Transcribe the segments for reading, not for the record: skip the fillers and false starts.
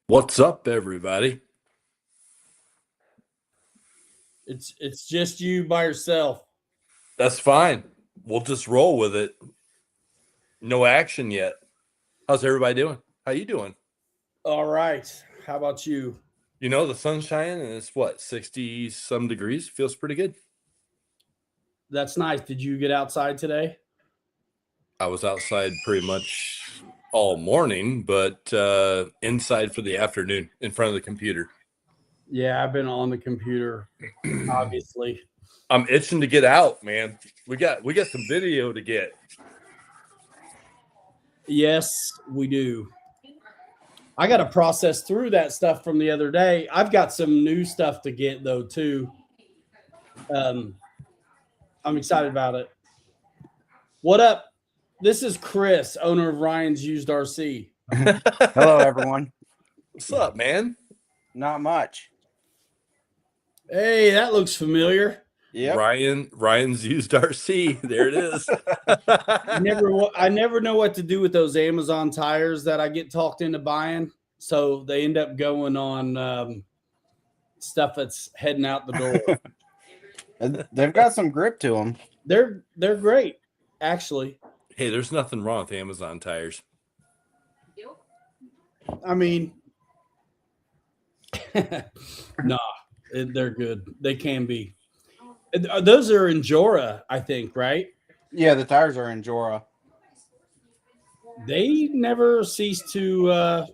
What's up, everybody? It's just you by yourself. That's fine. We'll just roll with it. No action yet. How's everybody doing? How you doing? All right. How about you? You know, the sun's shining and it's what, 60 some degrees? Feels pretty good. That's nice. Did you get outside today? I was outside pretty much all morning, but inside for the afternoon in front of the computer. Yeah, I've been on the computer, obviously. I'm itching to get out, man. We got some video to get. Yes, we do. I got to process through that stuff from the other day. I've got some new stuff to get though too. I'm excited about it. What up? This is Chris, owner of Ryan's Used RC. Hello, everyone. What's up, man? Not much. Hey, that looks familiar. Yeah. Ryan's Used RC. There it is. I never know what to do with those Amazon tires that I get talked into buying. So they end up going on stuff that's heading out the door. They've got some grip to them. They're great, actually. Hey, there's nothing wrong with Amazon tires. I mean, nah, they're good. They can be. Those are Endura, I think, right? Yeah, the tires are Endura. They never cease to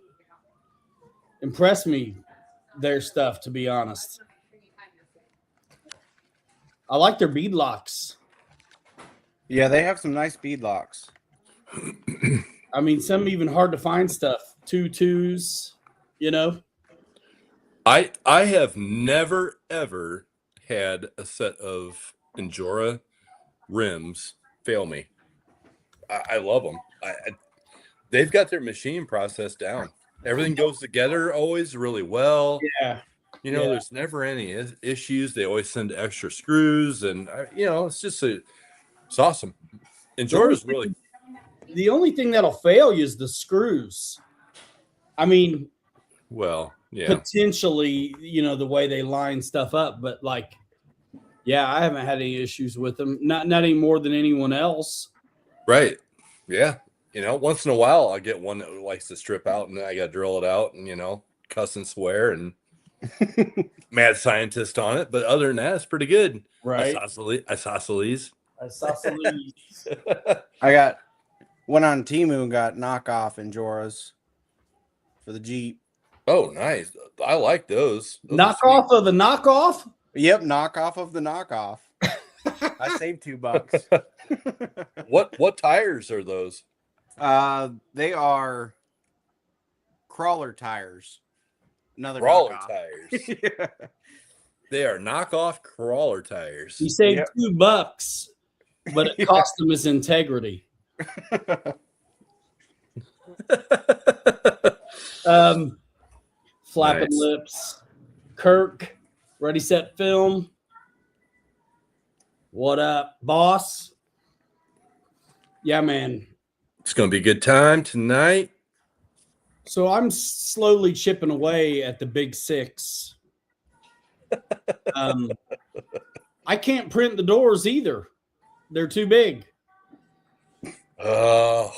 impress me, their stuff, to be honest. I like their bead locks. Yeah, they have some nice bead locks. I mean, some even hard to find stuff. 2.2s, you know? I have never, ever had a set of Endura rims fail me. I love them. They've got their machine process down. Everything goes together always really well. Yeah. You know, there's never any issues. They always send extra screws, and it's just it's awesome. Endura is really. The only thing that'll fail you is the screws. I mean, well, yeah, potentially, the way they line stuff up, but I haven't had any issues with them. Not any more than anyone else. Right. Yeah. Once in a while I get one that likes to strip out and then I got to drill it out and, cuss and swear and mad scientist on it. But other than that, it's pretty good. Right. Isosceles. I went on Temu and got knockoff Enduras for the Jeep. Oh, nice. I like those. Knockoff of the knockoff? Yep, knockoff of the knockoff. I saved $2. What tires are those? They are crawler tires. Another crawler knockoff. Tires. Yeah. They are knockoff crawler tires. You saved $2, but it cost them his integrity. Flapping lips. Kirk, ready, set, film. What up, boss? Yeah, man. It's going to be a good time tonight. So I'm slowly chipping away at the big 6. I can't print the doors either. They're too big. Oh.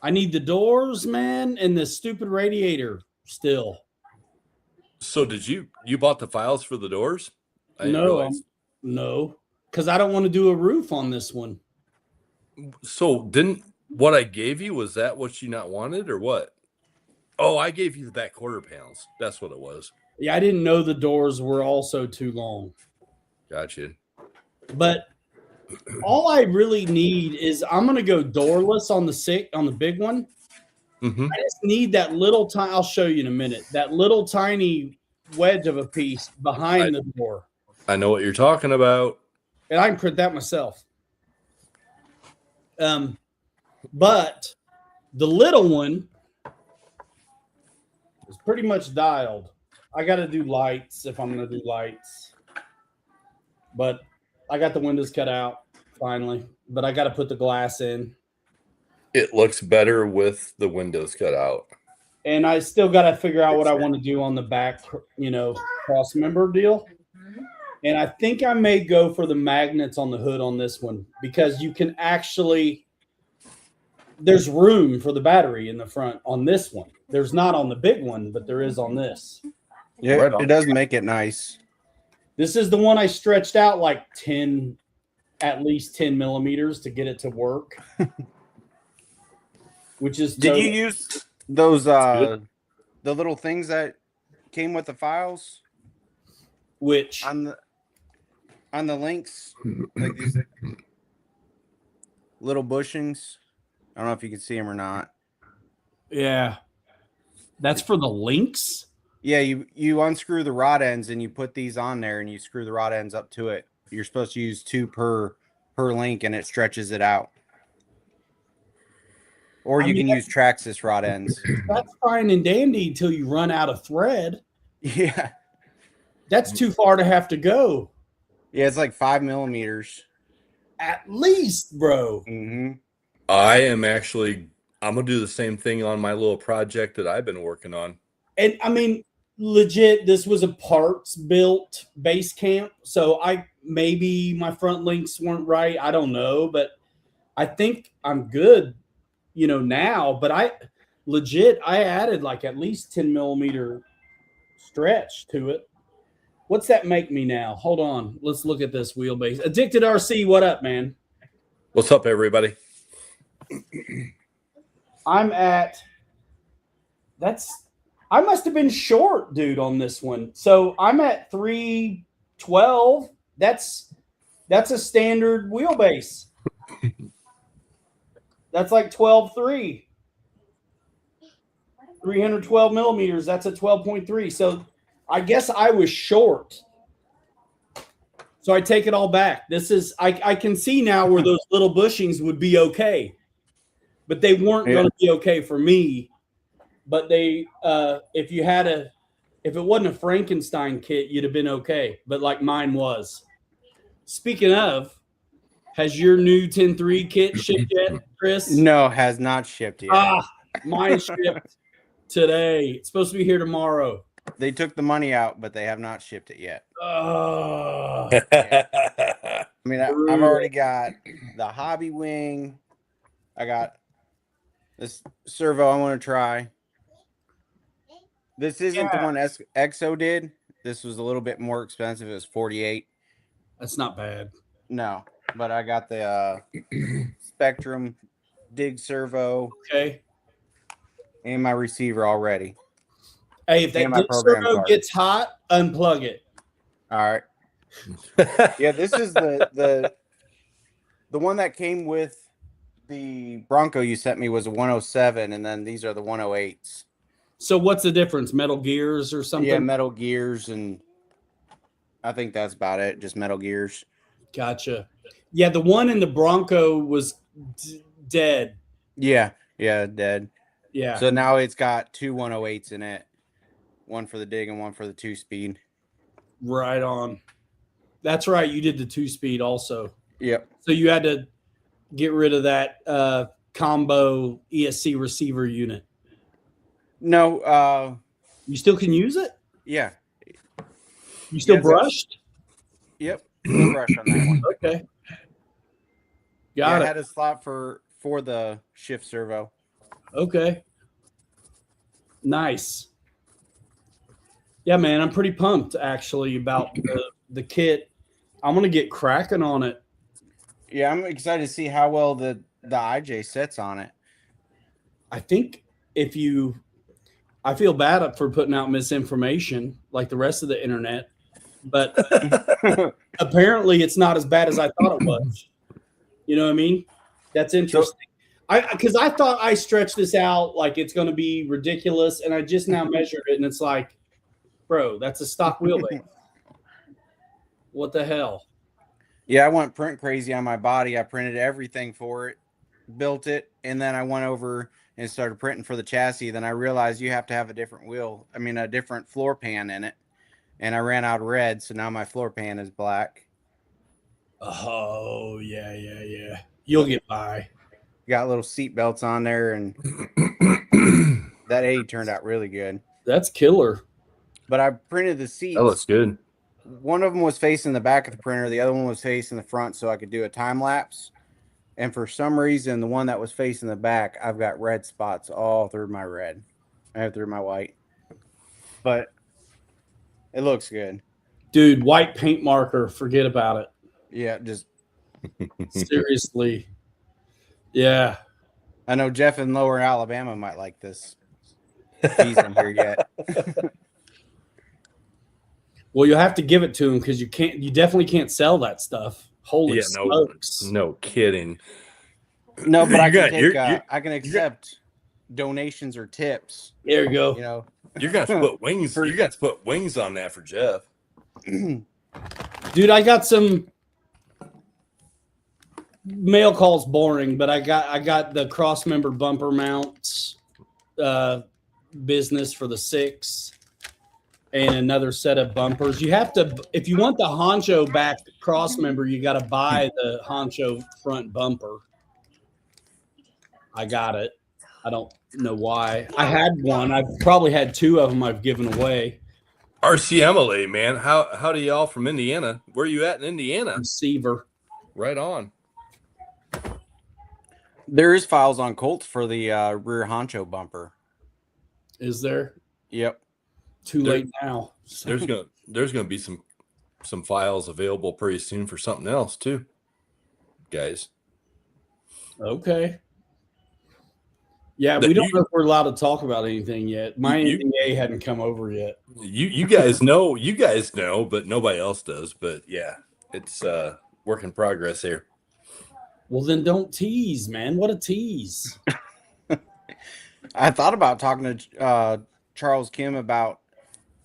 I need the doors, man, and the stupid radiator still. So did you bought the files for the doors? No, because I don't want to do a roof on this one. So didn't what I gave you, was that what you not wanted or what? Oh, I gave you the back quarter panels. That's what it was. Yeah, I didn't know the doors were also too long. Gotcha. But all I really need is I'm going to go doorless on the big one. Mm-hmm. I just need that little tiny. I'll show you in a minute. That little tiny wedge of a piece behind the door. I know what you're talking about. And I can print that myself. But the little one is pretty much dialed. I got to do lights if I'm going to do lights. But I got the windows cut out finally. But I got to put the glass in. It looks better with the windows cut out. and I still got to figure out what I want to do on the back, cross member deal. And I think I may go for the magnets on the hood on this one because you can actually, there's room for the battery in the front on this one. There's not on the big one, but there is on this. Yeah, Right on. it does make it nice. This is the one I stretched out like at least 10 millimeters to get it to work. Which is Did you use those the little things that came with the files? Which on the links, like these little bushings. I don't know if you can see them or not. Yeah. That's for the links? Yeah, you unscrew the rod ends and you put these on there and you screw the rod ends up to it. You're supposed to use 2 per link and it stretches it out. Or you can use Traxxas rod ends. That's fine and dandy until you run out of thread. Yeah. That's too far to have to go. Yeah, it's like 5 millimeters. At least, bro. Mm-hmm. I'm gonna do the same thing on my little project that I've been working on. And I mean, legit, this was a parts built base camp. So maybe my front links weren't right. I don't know, but I think I'm good, now. But I added like at least 10 millimeter stretch to it. What's that make me now? Hold on. Let's look at this wheelbase. Addicted RC, what up, man? What's up, everybody? I must have been short, dude, on this one. So I'm at 312. That's a standard wheelbase. That's like 12.3. 312 millimeters. That's a 12.3. So I guess I was short. So I take it all back. I can see now where those little bushings would be okay. But they weren't going to be okay for me. But if it wasn't a Frankenstein kit, you'd have been okay. But like mine was. Speaking of, has your new 10.3 kit shipped yet, Chris? No, has not shipped yet. Mine shipped today. It's supposed to be here tomorrow. They took the money out, but they have not shipped it yet. Yeah. I mean, I've already got the hobby wing. I got this servo I want to try. This isn't the one EXO did. This was a little bit more expensive. It was $48. That's not bad. No, but I got the Spectrum dig servo. Okay. And my receiver already. Hey, if that dig servo gets hot, unplug it. All right. Yeah, this is the one that came with the Bronco you sent me was a 107, and then these are the 108s. So what's the difference? Metal gears or something? Yeah, metal gears, and I think that's about it. Just metal gears. Gotcha. Yeah, the one in the Bronco was dead. Yeah, dead. Yeah. So now it's got 2 108s in it. One for the dig and one for the 2-speed. Right on. That's right. You did the 2-speed also. Yep. So you had to get rid of that combo ESC receiver unit. No. You still can use it? Yeah. You still brushed? Yep. Still brush on that one. Okay. Got it. I had a slot for the shift servo. Okay. Nice. Yeah, man, I'm pretty pumped actually about the kit. I'm gonna get cracking on it. Yeah, I'm excited to see how well the IJ sets on it. I think I feel bad for putting out misinformation like the rest of the internet, but apparently it's not as bad as I thought it was. You know what I mean? That's interesting. Because I thought I stretched this out like it's going to be ridiculous, and I just now measured it, and it's like, bro, that's a stock wheelbase. What the hell? Yeah, I went print crazy on my body. I printed everything for it, built it, and then I went over and started printing for the chassis. Then I realized you have to have a different floor pan in it, and I ran out of red, so now my floor pan is black. Oh yeah. You'll get by. Got little seat belts on there, and That A turned out really good. That's killer. But I printed the seats. That looks good. One of them was facing the back of the printer. The other one was facing the front, so I could do a time lapse. And for some reason, the one that was facing the back, I've got red spots all through my red. I have through my white. But it looks good. Dude, white paint marker, forget about it. Yeah, just Seriously. Yeah. I know Jeff in Lower Alabama might like this. He's in here yet. Well, you'll have to give it to him because you definitely can't sell that stuff. Holy smokes. No kidding. No, but I can You're- take I can accept donations or tips. There you go. You know. You're gonna have to put wings. You got to put wings on that for Jeff. Dude, I got some mail calls boring, but I got the cross member bumper mounts business for the 6 and another set of bumpers. You have to, if you want the honcho back cross member, you got to buy the honcho front bumper. I got it. I don't know why. I had one. I've probably had 2 of them I've given away. RCMLA, man. How do y'all from Indiana? Where are you at in Indiana? Receiver. Right on. There is files on Colts for the rear honcho bumper. Is there? Yep. Too late now. There's gonna be some files available pretty soon for something else too, guys. Okay. Yeah, we don't know if we're allowed to talk about anything yet. My NDA hadn't come over yet. You guys know, but nobody else does. But yeah, it's work in progress here. Well, then don't tease, man. What a tease. I thought about talking to Charles Kim about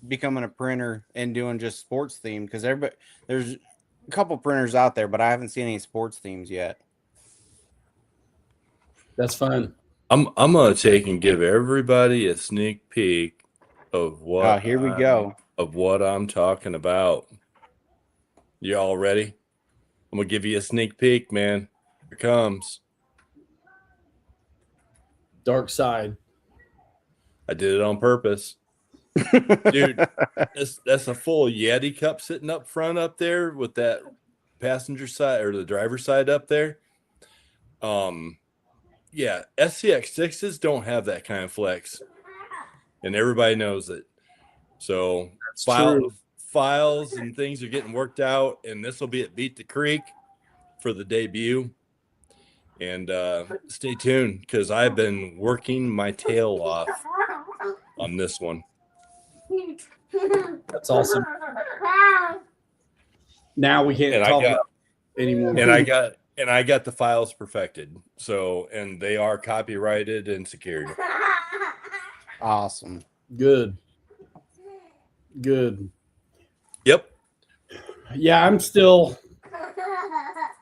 becoming a printer and doing just sports theme because there's a couple printers out there, but I haven't seen any sports themes yet. That's fine. I'm gonna take and give everybody a sneak peek of what. Here we go. Of what I'm talking about. You all ready? I'm gonna give you a sneak peek, man. Here it comes. Dark side. I did it on purpose. Dude, that's a full Yeti cup sitting up front up there with that passenger side or the driver's side up there. Yeah, SCX6s don't have that kind of flex, and everybody knows it. So files and things are getting worked out, and this will be at Beat the Creek for the debut. And stay tuned because I've been working my tail off on this one. That's awesome. Now we can't talk about anymore. And I got the files perfected. So, and they are copyrighted and secured. Awesome. Good. Yep. Yeah,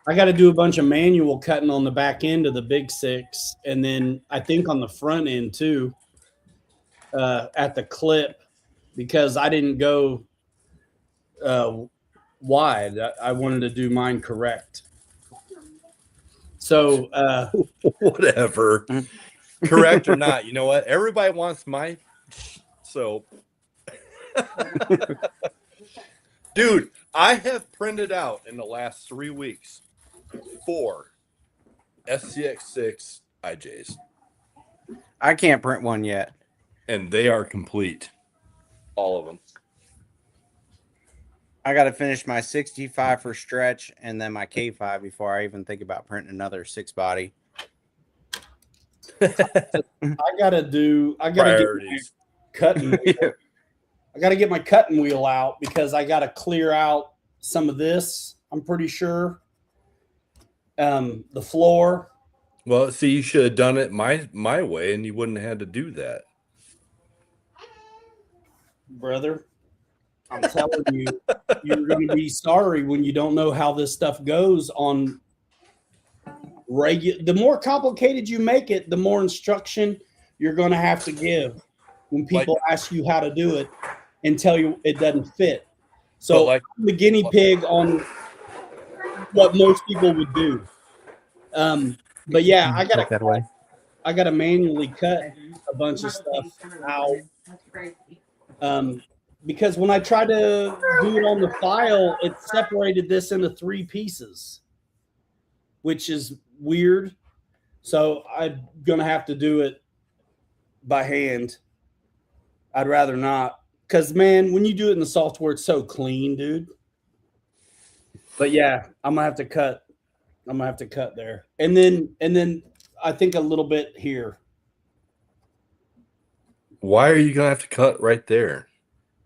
I got to do a bunch of manual cutting on the back end of the big 6. And then I think on the front end too, at the clip, because I didn't go wide. I wanted to do mine correct. So whatever, correct or not, you know what? Everybody wants my so. Dude, I have printed out in the last 3 weeks 4 SCX6 IJs. I can't print one yet. And they are complete. All of them. I got to finish my 65 for stretch and then my K5 before I even think about printing another 6 body. I gotta get my cutting wheel. I gotta get my cutting wheel out because I gotta clear out some of this. I'm pretty sure. The floor. Well, see, you should have done it my way, and you wouldn't have had to do that, brother. I'm telling you, you're going to be sorry when you don't know how this stuff goes on regular. The more complicated you make it, the more instruction you're going to have to give when people ask you how to do it and tell you it doesn't fit. So I'm the guinea pig on what most people would do. But yeah, I got that way. I got to manually cut a bunch of stuff out. Because when I tried to do it on the file, it separated this into 3 pieces, which is weird. So I'm gonna have to do it by hand. I'd rather not, because man, when you do it in the software, it's so clean, dude. But yeah, I'm gonna have to cut. I'm gonna have to cut there, and then I think a little bit here. Why are you gonna have to cut right there?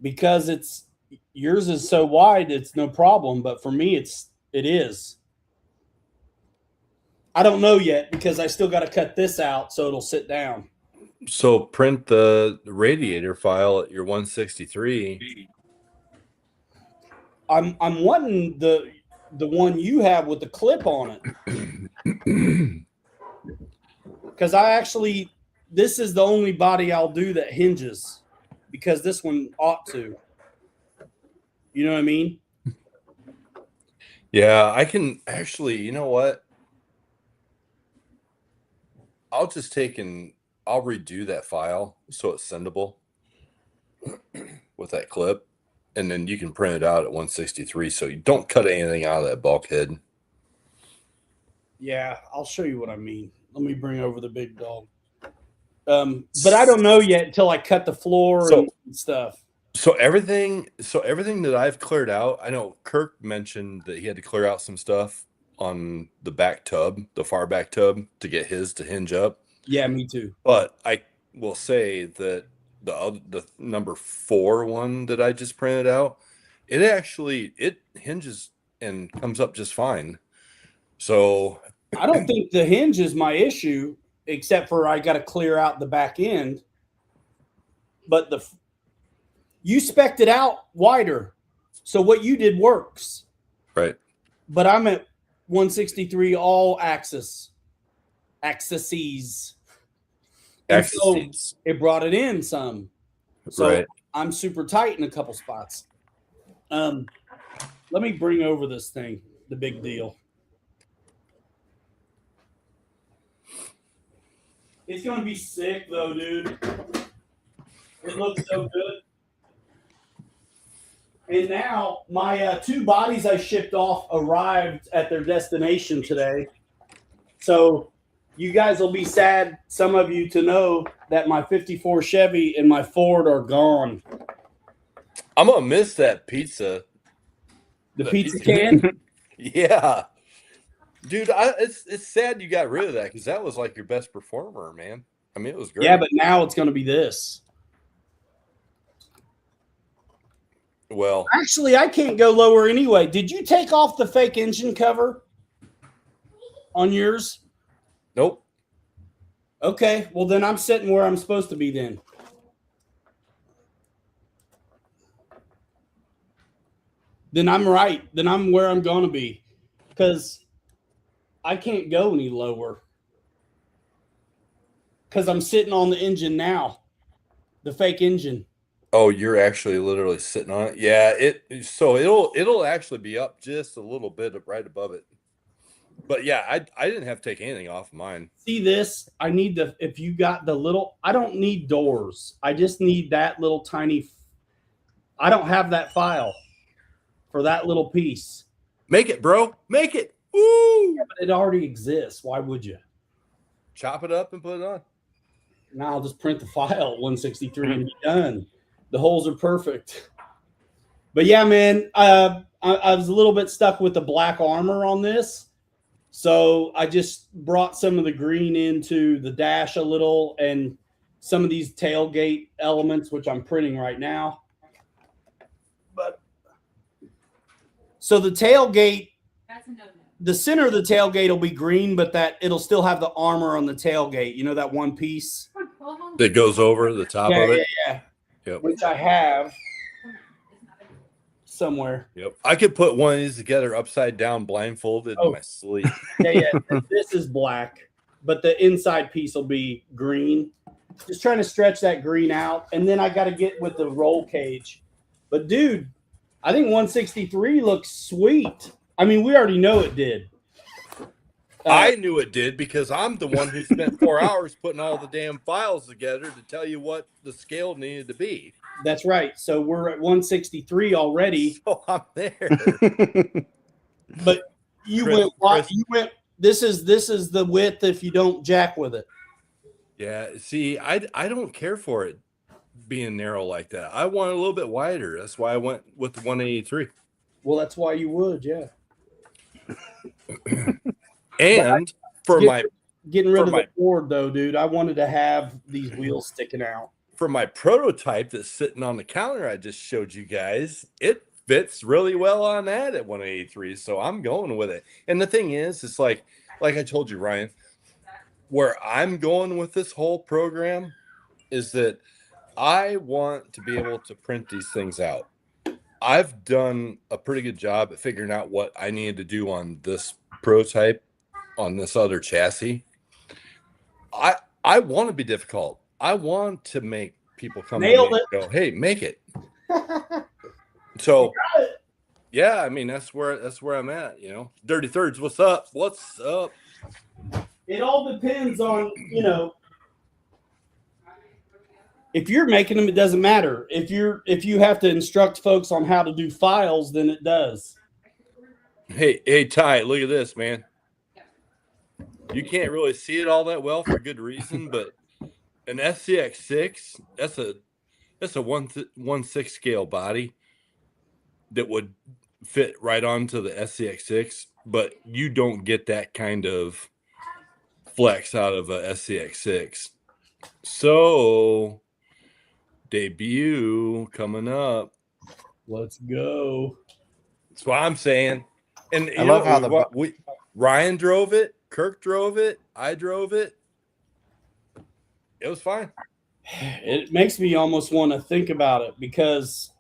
Because it's yours is so wide, it's no problem. But for me, it is. I don't know yet because I still got to cut this out so it'll sit down. So print the radiator file at your 163. I'm wanting the one you have with the clip on it. Because this is the only body I'll do that hinges, because this one ought to. You know what I mean? Yeah, I can actually, you know what? I'll just take and I'll redo that file so it's sendable with that clip. And then you can print it out at 163 so you don't cut anything out of that bulkhead. Yeah, I'll show you what I mean. Let me bring over the big dog. But I don't know yet until I cut the floor and stuff. So everything that I've cleared out, I know Kirk mentioned that he had to clear out some stuff on the back tub, the far back tub, to get his to hinge up. Yeah, me too. But I will say that the number 4 one that I just printed out, it hinges and comes up just fine. So I don't think the hinge is my issue, except for I got to clear out the back end. But you spec'd it out wider, so what you did works. Right. But I'm at 163 all axes. So it brought it in some. So right. I'm super tight in a couple spots. Let me bring over this thing, the big deal. It's going to be sick, though, dude. It looks so good. And now my 2 bodies I shipped off arrived at their destination today. So you guys will be sad, some of you, to know that my 54 Chevy and my Ford are gone. I'm going to miss that pizza. The pizza can? Yeah. Dude, it's sad you got rid of that, because that was like your best performer, man. I mean, it was great. Yeah, but now it's going to be this. Well, actually, I can't go lower anyway. Did you take off the fake engine cover on yours? Nope. Okay, well then I'm sitting where I'm supposed to be then. Then I'm right. Then I'm where I'm going to be, because I can't go any lower, because I'm sitting on the engine now, the fake engine. Oh, you're actually literally sitting on it. Yeah, it'll actually be up just a little bit right above it. But yeah, I didn't have to take anything off mine. See this? I need if you got the little, I don't need doors. I just need that little tiny. I don't have that file for that little piece. Make it, bro. Make it. Woo! Yeah, but it already exists. Why would you? Chop it up and put it on. Now I'll just print the file 163 and be done. The holes are perfect. But yeah, man, I was a little bit stuck with the black armor on this. So I just brought some of the green into the dash a little, and some of these tailgate elements, which I'm printing right now. But so the tailgate, the center of the tailgate will be green, but that it'll still have the armor on the tailgate. You know, that one piece that goes over the top of it. Yeah. Yep. Which I have somewhere. Yep. I could put one of these together upside down, blindfolded in my sleep. Yeah. This is black, but the inside piece will be green. Just trying to stretch that green out, and then I got to get with the roll cage. But dude, I think 163 looks sweet. I mean, we already know it did. I knew it did because I'm the one who spent 4 hours putting all the damn files together to tell you what the scale needed to be. That's right. So we're at 163 already. So I'm there. But you Chris, went. You went. This is the width if you don't jack with it. Yeah, see, I don't care for it being narrow like that. I want it a little bit wider. That's why I went with the 183. Well, that's why you would, yeah. And for getting rid of my the board though, dude, I wanted to have these wheels sticking out. for my prototype that's sitting on the counter I just showed you guys, it fits really well on that at 183. So I'm going with it. And the thing is, it's like I told you, Ryan, where I'm going with this whole program is that I want to be able to print these things out. I've done a pretty good job at figuring out what I needed to do on this prototype, on this other chassis. I want to be difficult. I want to make people come to me and go, "Hey, make it." So, yeah, I mean that's where I'm at. You know, Dirty Thirds, what's up? What's up? It all depends on, you know, if you're making them, it doesn't matter. If you have to instruct folks on how to do files, then it does. Hey, Ty, look at this, man. You can't really see it all that well for good reason, but an SCX6, that's a 1/6 scale body that would fit right onto the SCX6, but you don't get that kind of flex out of a SCX6. So debut coming up. Let's go. That's what I'm saying. And I love how Ryan drove it, Kirk drove it, I drove it. It was fine. It makes me almost want to think about it because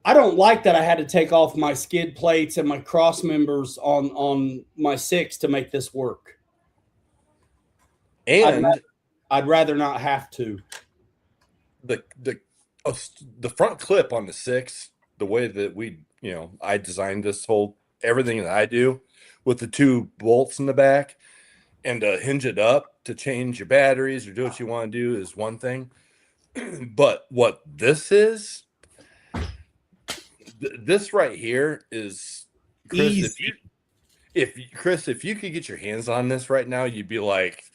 I don't like that I had to take off my skid plates and my cross members on my 6 to make this work. And I'd rather not have to. The front clip on the 6, the way that I designed this whole everything that I do with the 2 bolts in the back and to hinge it up to change your batteries or do what you want to do is one thing. But what this is, this right here is, Chris, Easy. if you could get your hands on this right now, you'd be like,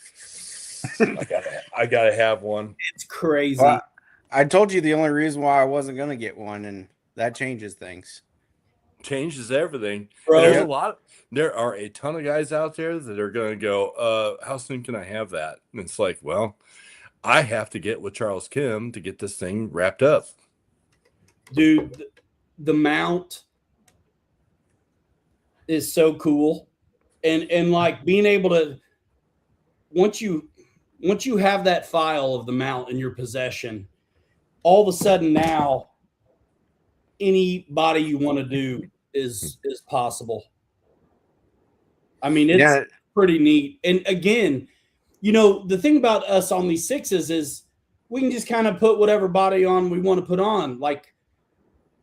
I gotta have one. It's crazy. Well, I told you the only reason why I wasn't going to get one, and that changes things. Changes everything. Bro. There are a ton of guys out there that are going to go, how soon can I have that? And it's like, well, I have to get with Charles Kim to get this thing wrapped up. Dude, the mount is so cool. And like being able to, once you have that file of the mount in your possession, all of a sudden now any body you want to do is possible. I mean, it's pretty neat. And again, you know, the thing about us on these 6s is we can just kind of put whatever body on we want to put on. Like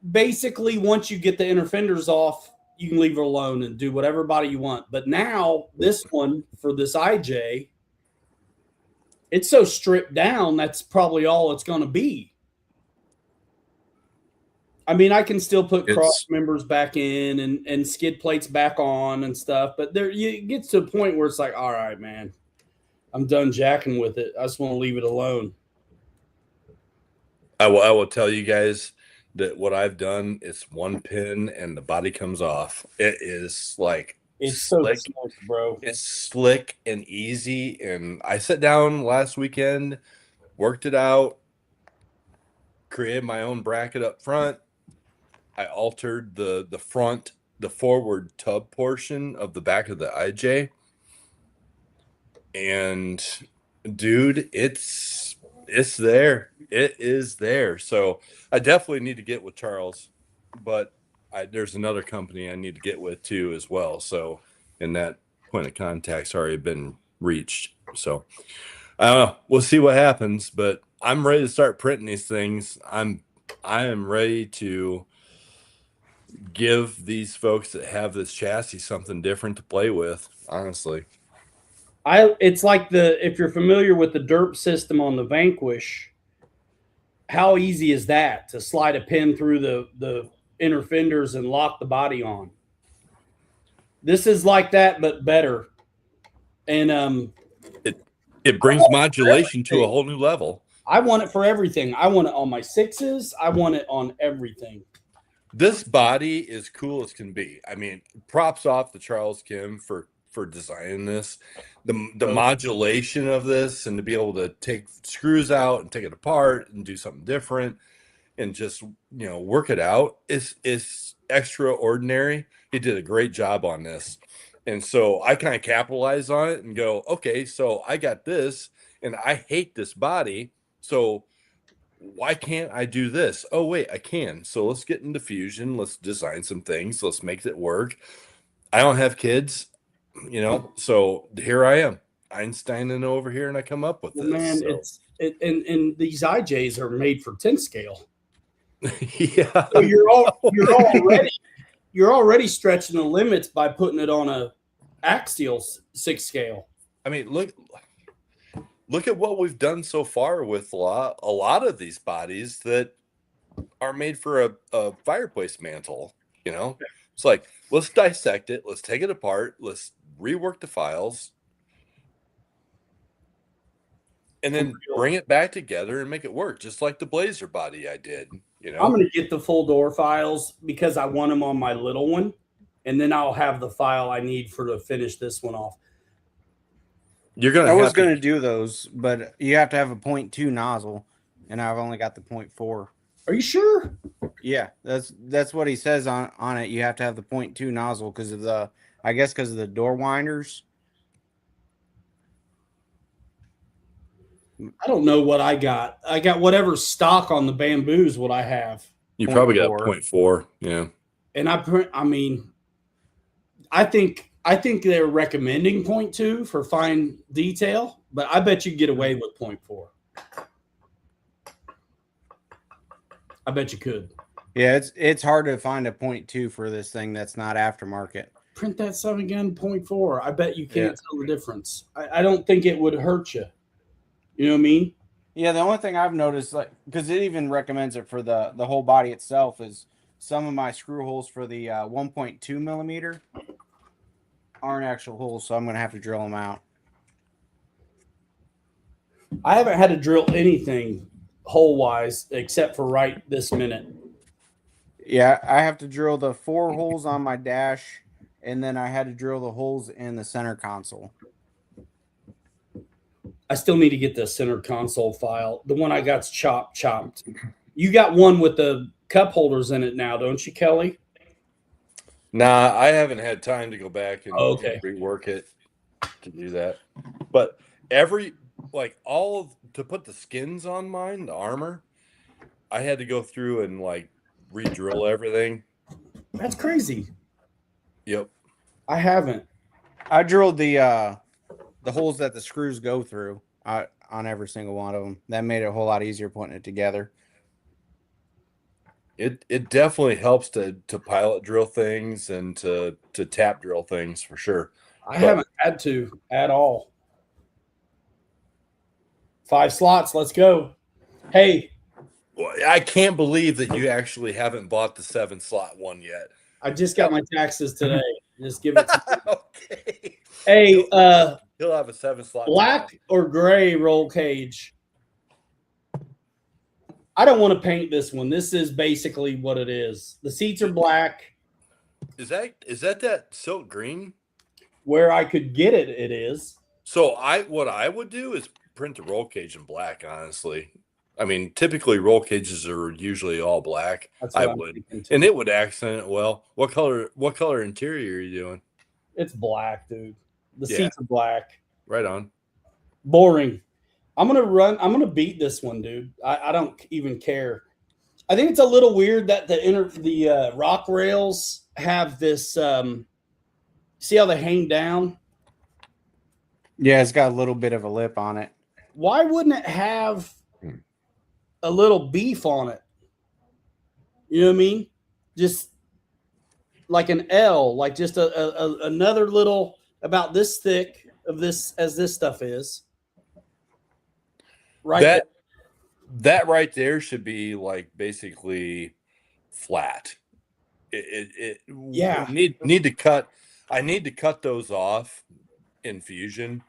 basically once you get the inner fenders off, you can leave it alone and do whatever body you want. But now this one for this IJ, it's so stripped down, that's probably all it's going to be. I mean, I can still put cross members back in and skid plates back on and stuff, but it gets to a point where it's like, all right, man, I'm done jacking with it. I just want to leave it alone. I will tell you guys that what I've done is one pin and the body comes off. It is like it's slick, so slick, bro. It's slick and easy. And I sat down last weekend, worked it out, created my own bracket up front. I altered the forward tub portion of the back of the IJ. And dude, it's there. It is there. So I definitely need to get with Charles, but there's another company I need to get with too as well. So, and that point of contact's already been reached. So I don't know. We'll see what happens, but I'm ready to start printing these things. I am ready to give these folks that have this chassis something different to play with, honestly. It's like if you're familiar with the derp system on the Vanquish, how easy is that to slide a pin through the inner fenders and lock the body on? This is like that, but better. And It brings modulation to a whole new level. I want it for everything. I want it on my sixes. I want it on everything. This body is cool as can be. I mean, props off to Charles Kim for designing this. The modulation of this, and to be able to take screws out and take it apart and do something different and just, work it out is extraordinary. He did a great job on this. And so I kind of capitalize on it and go, okay, so I got this and I hate this body. So why can't I do this? Oh, wait, I can. So let's get into fusion. Let's design some things. Let's make it work. I don't have kids, so here I am, Einsteining over here, and I come up with this. Man, so. And these IJs are made for 10 scale. Yeah. So you're already stretching the limits by putting it on a Axial 6 scale. I mean, look at what we've done so far with a lot of these bodies that are made for a fireplace mantle. It's like, let's dissect it, let's take it apart, let's rework the files, and then bring it back together and make it work, just like the Blazer body I did. I'm going to get the full door files because I want them on my little one, and then I'll have the file I need to finish this one off. I was going to do those, but you have to have a 0.2 nozzle, and I've only got the 0.4. Are you sure? Yeah, that's what he says on it. You have to have the 0.2 nozzle because of the door winders. I don't know what I got. I got whatever stock on the bamboos. What I have. You probably got 0.4. Yeah. And I think they're recommending 0.2 for fine detail, but I bet you can get away with 0.4. I bet you could. Yeah, it's hard to find a 0.2 for this thing that's not aftermarket. Print that sub again, 0.4. I bet you can't tell the difference. I don't think it would hurt you. You know what I mean? Yeah, the only thing I've noticed, because it even recommends it for the whole body itself, is some of my screw holes for the 1.2 millimeter aren't actual holes, so I'm going to have to drill them out. I haven't had to drill anything hole-wise except for right this minute. Yeah, I have to drill the 4 holes on my dash, and then I had to drill the holes in the center console. I still need to get the center console file. The one I got's chopped. You got one with the cup holders in it now, don't you, Kelly? Nah, I haven't had time to go back and rework it to do that. But to put the skins on mine, the armor, I had to go through and re-drill everything. That's crazy. Yep. I haven't. I drilled the holes that the screws go through on every single one of them. That made it a whole lot easier putting it together. It definitely helps to pilot drill things and to tap drill things for sure. I haven't had to at all. 5 slots, let's go. Hey. I can't believe that you actually haven't bought the 7-slot one yet. I just got my taxes today. Just give it to me. Okay. Hey, he'll have a 7-slot. Black or gray roll cage? I don't want to paint this one. This is basically what it is. The seats are black. Is that silk green? Where I could get it, it is. So what I would do is print the roll cage in black, honestly. I mean, typically roll cages are usually all black. I would. And it would accent it well. What color interior are you doing? It's black, dude. The seats are black. Right on. Boring. I'm gonna beat this one, dude. I don't even care. I think it's a little weird that the rock rails have this. See how they hang down? Yeah, it's got a little bit of a lip on it. Why wouldn't it have a little beef on it? You know what I mean? Just like an L, like just another little about this thick of this as this stuff is. Right there. That right there should be like basically flat. Yeah. Need to cut. I need to cut those off in fusion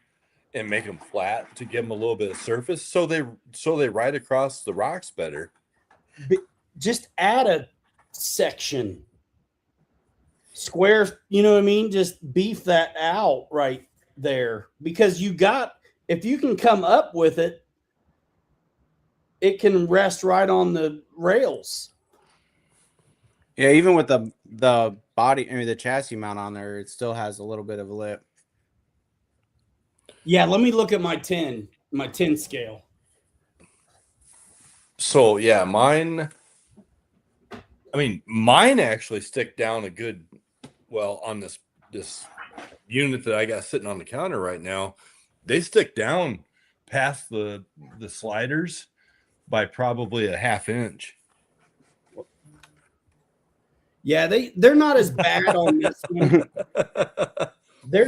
and make them flat to give them a little bit of surface, so they ride across the rocks better. Just add a section square, you know what I mean? Just beef that out right there, because if you can come up with it, it can rest right on the rails. Yeah, even with the body, I mean the chassis mount on there, it still has a little bit of a lip. Yeah, let me look at my 10 scale. So yeah, mine actually stick down a good, well, on this unit that I got sitting on the counter right now, they stick down past the sliders by probably a ½ inch. Yeah, they're not as bad on this one. They're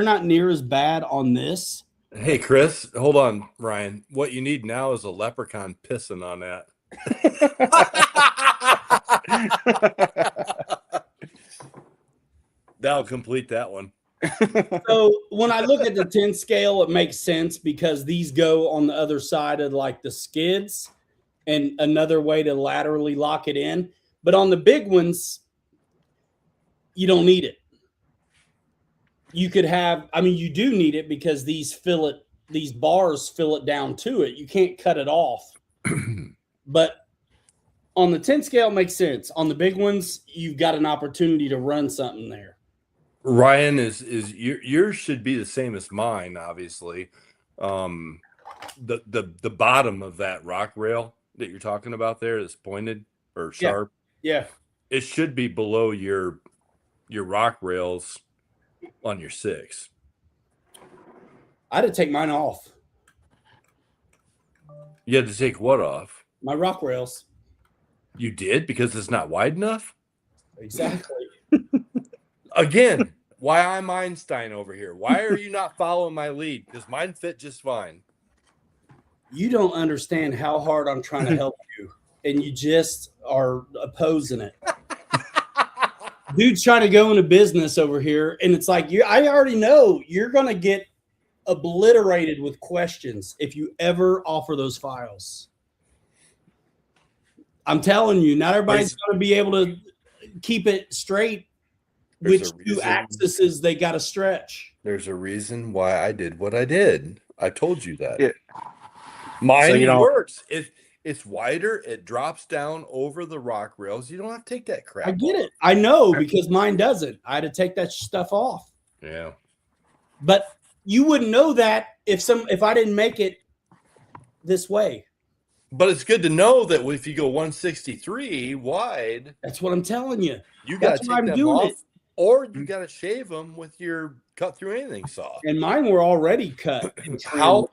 not near as bad on this. Hey, Chris, hold on, Ryan. What you need now is a leprechaun pissing on that. That'll complete that one. So when I look at the 10 scale, it makes sense because these go on the other side of like the skids and another way to laterally lock it in. But on the big ones, you don't need it. You could have, I mean, you do need it because these bars fill it down to it. You can't cut it off. But on the 10 scale, it makes sense. On the big ones, you've got an opportunity to run something there. Ryan, is yours should be the same as mine, obviously. The bottom of that rock rail that you're talking about there is pointed or sharp. Yeah. It should be below your rock rails on your 6. I had to take mine off. You had to take what off? My rock rails. You did, because it's not wide enough? Exactly. Again, why I'm Einstein over here. Why are you not following my lead? Because mine fit just fine. You don't understand how hard I'm trying to help you, and you just are opposing it. Dude's trying to go into business over here, and it's like I already know you're going to get obliterated with questions if you ever offer those files. I'm telling you, not everybody's going to be able to keep it straight. Which 2 axes they got to stretch. There's a reason why I did what I did. I told you that. Yeah. Mine works. It's wider. It drops down over the rock rails. You don't have to take that crap. I get it. I know, because mine doesn't. I had to take that stuff off. Yeah. But you wouldn't know that if I didn't make it this way. But it's good to know that if you go 163 wide, that's what I'm telling you. You got to take them off, or you got to shave them with your cut through anything saw. And mine were already cut. How?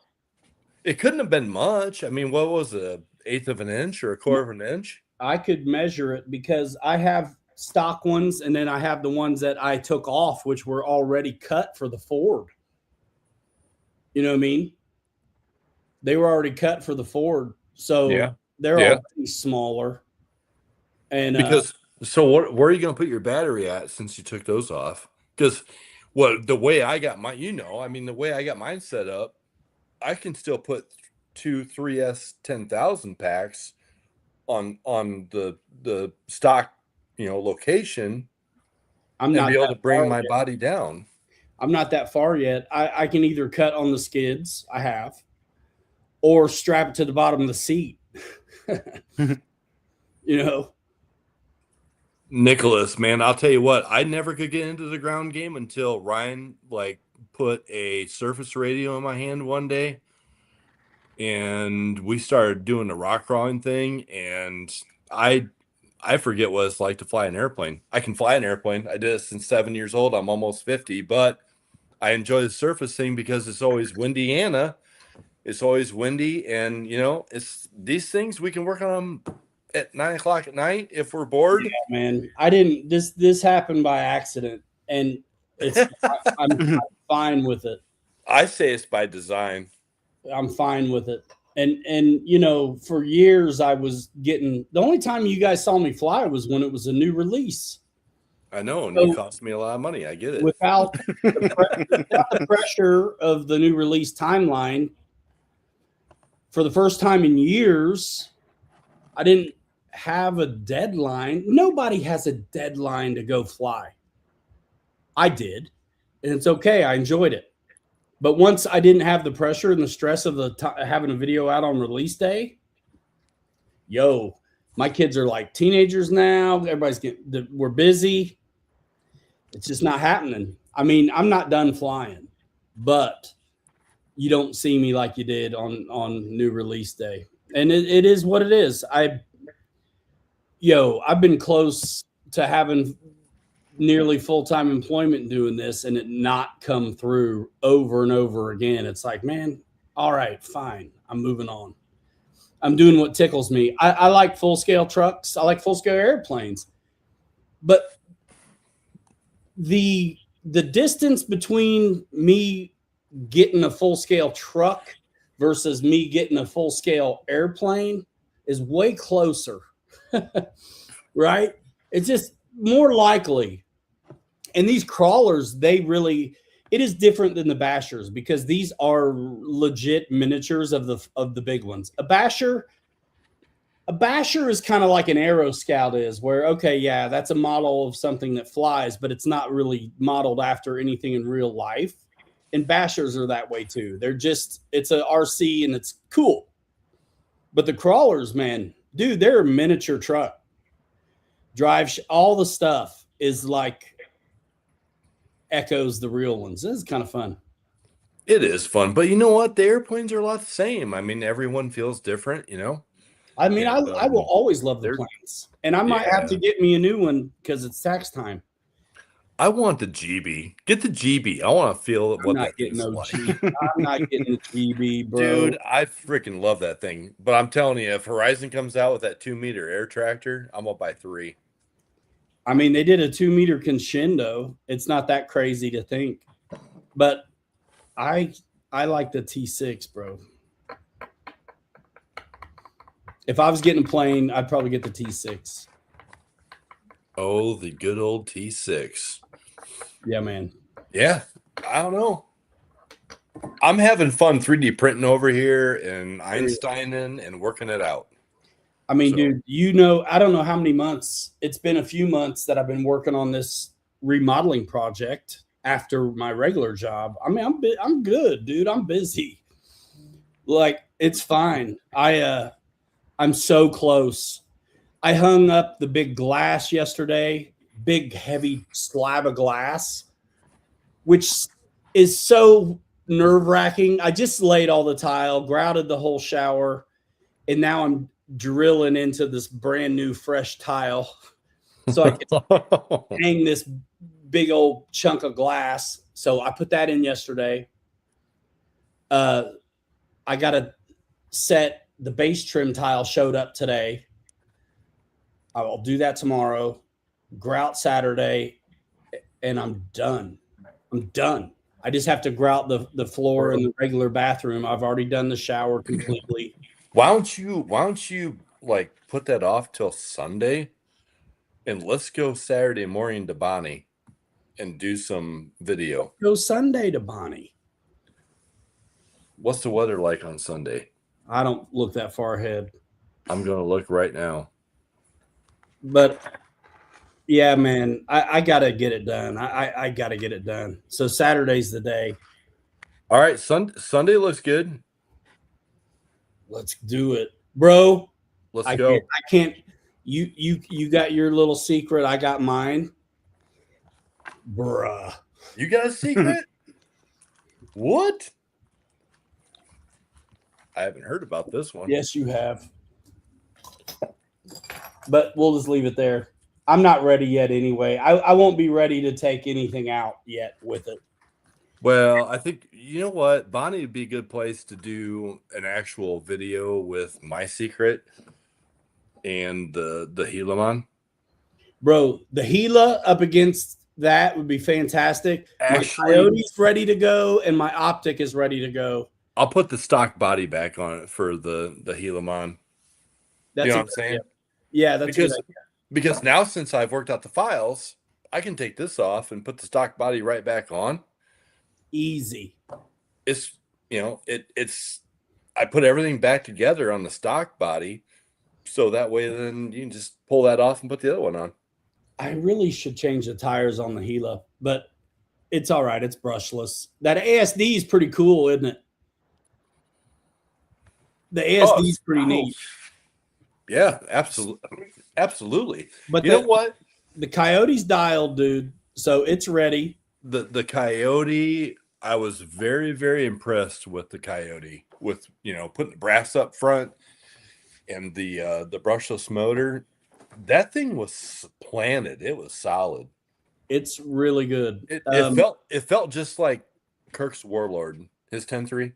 It couldn't have been much. I mean, what was it, 1/8 of an inch or 1/4 of an inch? I could measure it because I have stock ones, and then I have the ones that I took off, which were already cut for the Ford. You know what I mean? They were already cut for the Ford. So they're all pretty smaller. And so where are you going to put your battery at since you took those off? Because the way I got mine, the way I got mine set up, I can still put 2 3S 10,000 packs on the stock, location. I'm not be able to bring my body down. I'm not that far yet. I can either cut on the skids, I have, or strap it to the bottom of the seat. Nicholas, man, I'll tell you what, I never could get into the ground game until Ryan put a surface radio in my hand one day, and we started doing the rock crawling thing, and I forget what it's like to fly an airplane. I can fly an airplane. I did it since 7 years old. I'm almost 50, but I enjoy the surface thing because it's always windy, and it's these things we can work on them at 9 o'clock at night if we're bored. Yeah, man. I didn't. This happened by accident, and I'm fine with it. I say it's by design. I'm fine with it. And you know, for years I was getting the only time you guys saw me fly was when it was a new release. I know, and So, you cost me a lot of money. I get it. Without the pressure of the new release timeline, for the first time in years, I didn't have a deadline. Nobody has a deadline to go fly. I did, and it's okay. I enjoyed it. But once I didn't have the pressure and the stress of having a video out on release day, yo, my kids are like teenagers now. We're busy. It's just not happening. I mean, I'm not done flying, but you don't see me like you did on new release day. And it is what it is. I've been close to having nearly full-time employment doing this and it not come through over and over again. It's like, man, all right, fine. I'm moving on. I'm doing what tickles me. I like full-scale trucks. I like full-scale airplanes. But the distance between me getting a full-scale truck versus me getting a full-scale airplane is way closer. Right? It's just more likely. And these crawlers, it is different than the bashers because these are legit miniatures of the big ones. A basher is kind of like an Aero Scout is, where, okay, yeah, that's a model of something that flies, but it's not really modeled after anything in real life. And bashers are that way too. It's a RC and it's cool. But the crawlers, man, dude, they're a miniature truck. All the stuff is like echoes the real ones. This is kind of fun. It is fun, but you know what? The airplanes are a lot the same. I mean, everyone feels different, you know? I mean, I will always love the planes. And I might have to get me a new one because it's tax time. I want the GB. Get the GB. I want to feel what that thing's like. I'm not getting the GB, bro. Dude, I freaking love that thing. But I'm telling you, if Horizon comes out with that 2-meter air tractor, I'm going to buy 3. I mean, they did a 2-meter Crescendo. It's not that crazy to think. But I like the T6, bro. If I was getting a plane, I'd probably get the T6. Oh, the good old T6. Yeah, man. Yeah, I don't know. I'm having fun 3D printing over here and Einsteining and working it out. I mean, dude, I don't know how many months. It's been a few months that I've been working on this remodeling project after my regular job. I mean, I'm good, dude. I'm busy. Like, it's fine. I'm so close. I hung up the big glass yesterday, big heavy slab of glass, which is so nerve-wracking. I just laid all the tile, grouted the whole shower, and now I'm drilling into this brand new fresh tile so I can hang this big old chunk of glass. So I put that in yesterday. I got to set the base trim tile showed up today. I will do that tomorrow, grout Saturday, and I'm done. I just have to grout the floor in the regular bathroom. I've already done the shower completely. Why don't you like put that off till Sunday and let's go Saturday morning to Bonnie and do some video. Go Sunday to Bonnie. What's the weather like on Sunday? I don't look that far ahead. I'm going to look right now. But yeah, man, I got to get it done. I got to get it done. So Saturday's the day. All right. Sunday looks good. Let's do it, bro. Let's go. I can't. You got your little secret. I got mine, bruh. You got a secret? What? I haven't heard about this one. Yes, you have. But we'll just leave it there. I'm not ready yet anyway. I won't be ready to take anything out yet with it. Well, I think, you know what? Bonnie would be a good place to do an actual video with my secret and the Helaman. Bro, the Gila up against that would be fantastic. Actually, my Coyote's ready to go, and my Optic is ready to go. I'll put the stock body back on it for the Helaman. That's You know a what I'm good saying? idea. Yeah, that's a good idea. Because now since I've worked out the files, I can take this off and put the stock body right back on. Easy. It's it's I put everything back together on the stock body, so that way then you can just pull that off and put the other one on. I really should change the tires on the Gila, but it's all right. It's brushless. That ASD is pretty cool, isn't it? The ASD is pretty neat. Yeah, absolutely. But you know what? The Coyote's dialed, dude. So it's ready. The Coyote, I was very, very impressed with the Coyote, with putting the brass up front and the brushless motor. That thing was planted. It was solid. It's really good. It felt just like Kirk's Warlord, his 10-3.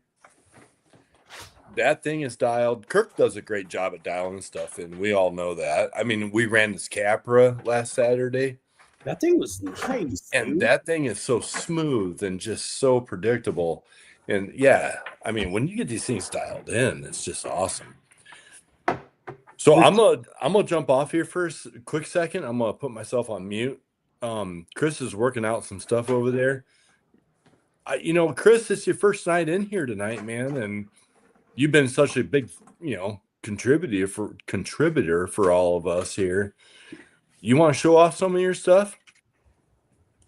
That thing is dialed. Kirk does a great job at dialing stuff, and we all know that. I mean, we ran this Capra last Saturday. That thing was nice. And dude. that thing is so smooth and just so predictable. And yeah, I mean, when you get these things dialed in, it's just awesome. So I'm gonna jump off here for a quick second. I'm gonna put myself on mute. Chris is working out some stuff over there. Chris, it's your first night in here tonight, man, and you've been such a big, contributor for all of us here. You want to show off some of your stuff?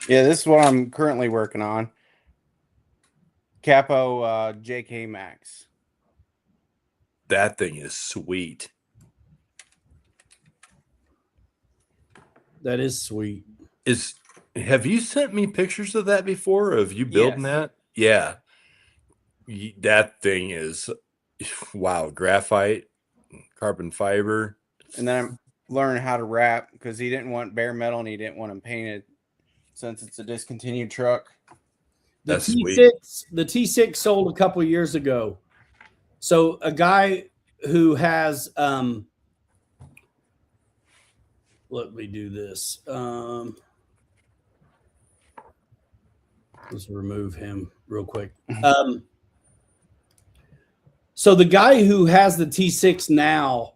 Yeah, this is what I'm currently working on. Capo JK Max. That thing is sweet. That is sweet. Have you sent me pictures of that before? Of you building that? Yeah. That thing is, wow, graphite, carbon fiber. And then I'm learning how to wrap because he didn't want bare metal and he didn't want them painted since it's a discontinued truck. The T6 sold a couple years ago. So a guy who has let me do this. Let's remove him real quick. So the guy who has the T6 now,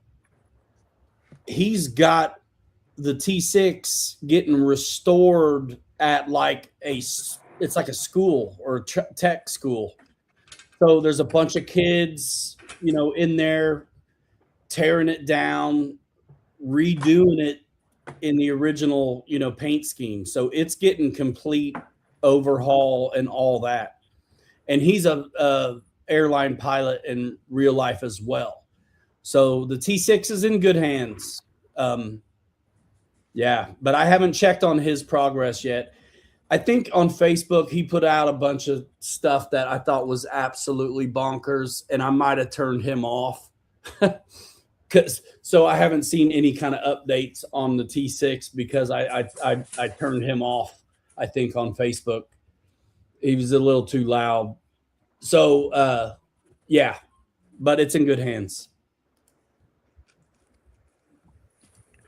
he's got the T6 getting restored at it's like a school or a tech school. So there's a bunch of kids, in there tearing it down, redoing it in the original, paint scheme. So it's getting complete overhaul and all that. And he's a airline pilot in real life as well. So the T6 is in good hands. Yeah, but I haven't checked on his progress yet. I think on Facebook he put out a bunch of stuff that I thought was absolutely bonkers, and I might have turned him off. So I haven't seen any kind of updates on the T6 because I turned him off, I think, on Facebook. He was a little too loud. So yeah, but it's in good hands.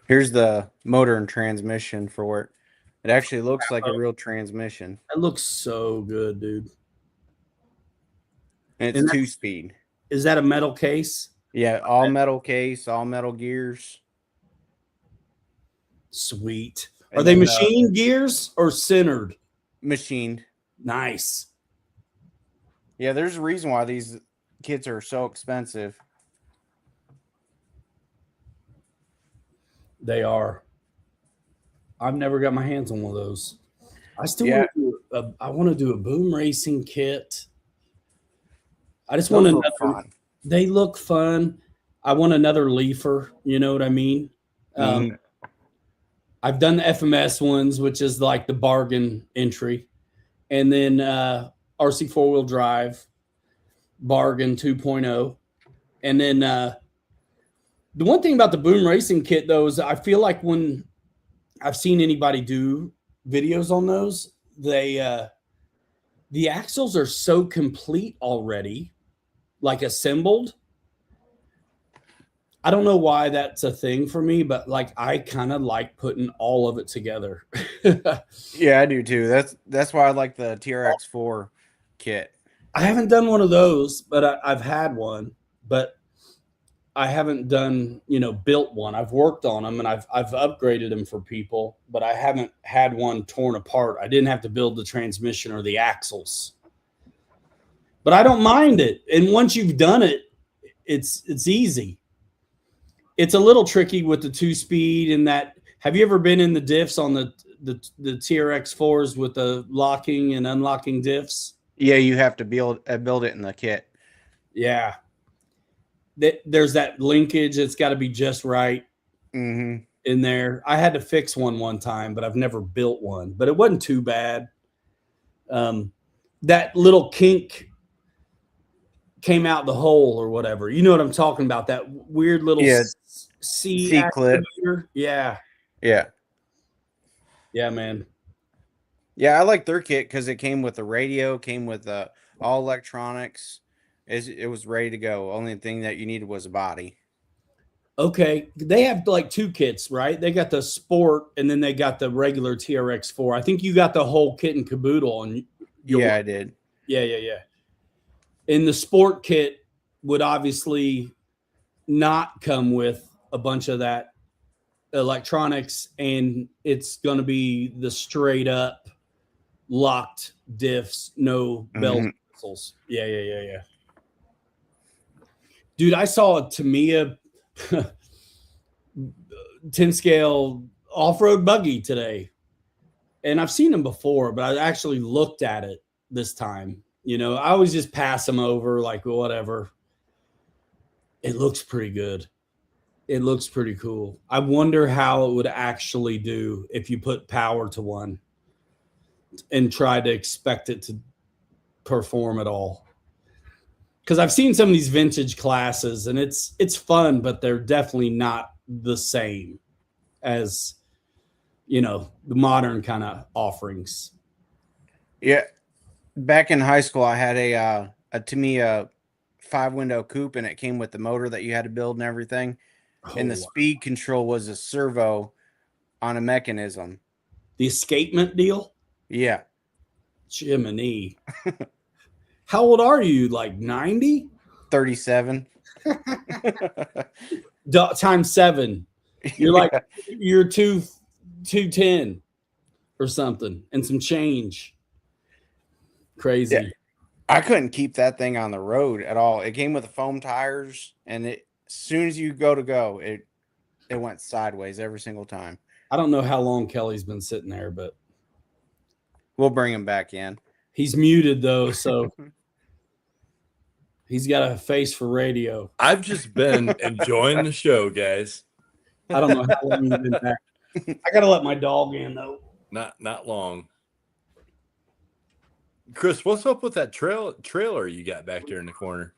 Here's the motor and transmission for work. It actually looks like a real transmission. It looks so good, dude. And it's 2-speed. Is that a metal case? Yeah, all metal case, all metal gears. Sweet. Are they machined gears or centered? Machined. Nice. Yeah, there's a reason why these kits are so expensive. They are. I've never got my hands on one of those. I still want to do a boom racing kit. I just want another. Fun. They look fun. I want another leafer. You know what I mean? I've done the FMS ones, which is like the bargain entry, and then RC 4-wheel drive, bargain 2.0, and then the one thing about the boom racing kit though is I feel like when I've seen anybody do videos on those, the axles are so complete already, like assembled. I don't know why that's a thing for me, but like I kind of like putting all of it together. Yeah, I do too. That's why I like the TRX4 kit. I haven't done one of those, but I've had one, but I haven't done, built one. I've worked on them and I've upgraded them for people, but I haven't had one torn apart. I didn't have to build the transmission or the axles. But I don't mind it. And once you've done it, it's easy. It's a little tricky with the 2-speed and that. Have you ever been in the diffs on the TRX4s with the locking and unlocking diffs? Yeah, you have to build it in the kit. Yeah. There's that linkage. It's got to be just right in there. I had to fix one time, but I've never built one. But it wasn't too bad. That little kink came out the hole or whatever. You know what I'm talking about? That weird little C clip. Yeah. Yeah. Yeah, man. Yeah, I like their kit because it came with the radio, came with all electronics. It was ready to go. Only thing that you needed was a body. Okay. They have like 2 kits, right? They got the sport and then they got the regular TRX4. I think you got the whole kit and caboodle. And yeah, I did. Yeah. And the sport kit would obviously not come with a bunch of that electronics, and it's going to be the straight up locked diffs, no bells and whistles. Yeah. Dude, I saw a Tamiya 10 scale off-road buggy today, and I've seen them before, but I actually looked at it this time. I always just pass them over like whatever. It looks pretty good. It looks pretty cool. I wonder how it would actually do if you put power to one and try to expect it to perform at all. Because I've seen some of these vintage classes and it's fun, but they're definitely not the same as the modern kind of offerings. Yeah. Back in high school, I had a Tamiya 5-window coupe, and it came with the motor that you had to build and everything. And the speed control was a servo on a mechanism. The escapement deal? Yeah. Jiminy. How old are you? Like 90? 37. Times 7. You're like, you're 210 or something and some change. Crazy. Yeah. I couldn't keep that thing on the road at all. It came with the foam tires, and as soon as you go, it went sideways every single time. I don't know how long Kelly's been sitting there, but we'll bring him back in. He's muted though, so he's got a face for radio. I've just been enjoying the show, guys. I don't know how long you've been back. I gotta let my dog in though. Not long. Chris, what's up with that trailer you got back there in the corner?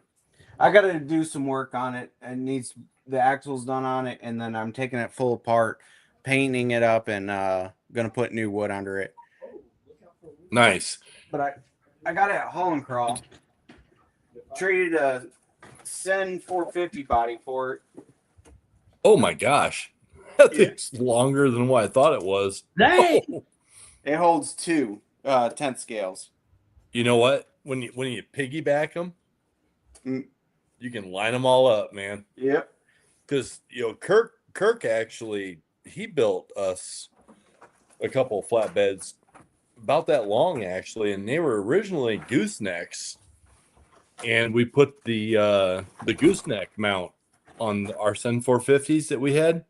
I got to do some work on it. It needs the axles done on it, and then I'm taking it full apart, painting it up, and gonna put new wood under it. Nice. But I got it at Haul and Crawl. Traded a Sen 450 body for it. Oh my gosh, that thing's longer than what I thought it was. Dang! Oh. It holds 2 10th scales. You know what? When you piggyback them, you can line them all up, man. Yep. Because Kirk actually he built us a couple of flatbeds about that long actually, and they were originally goosenecks, and we put the gooseneck mount on our Sen 450s that we had,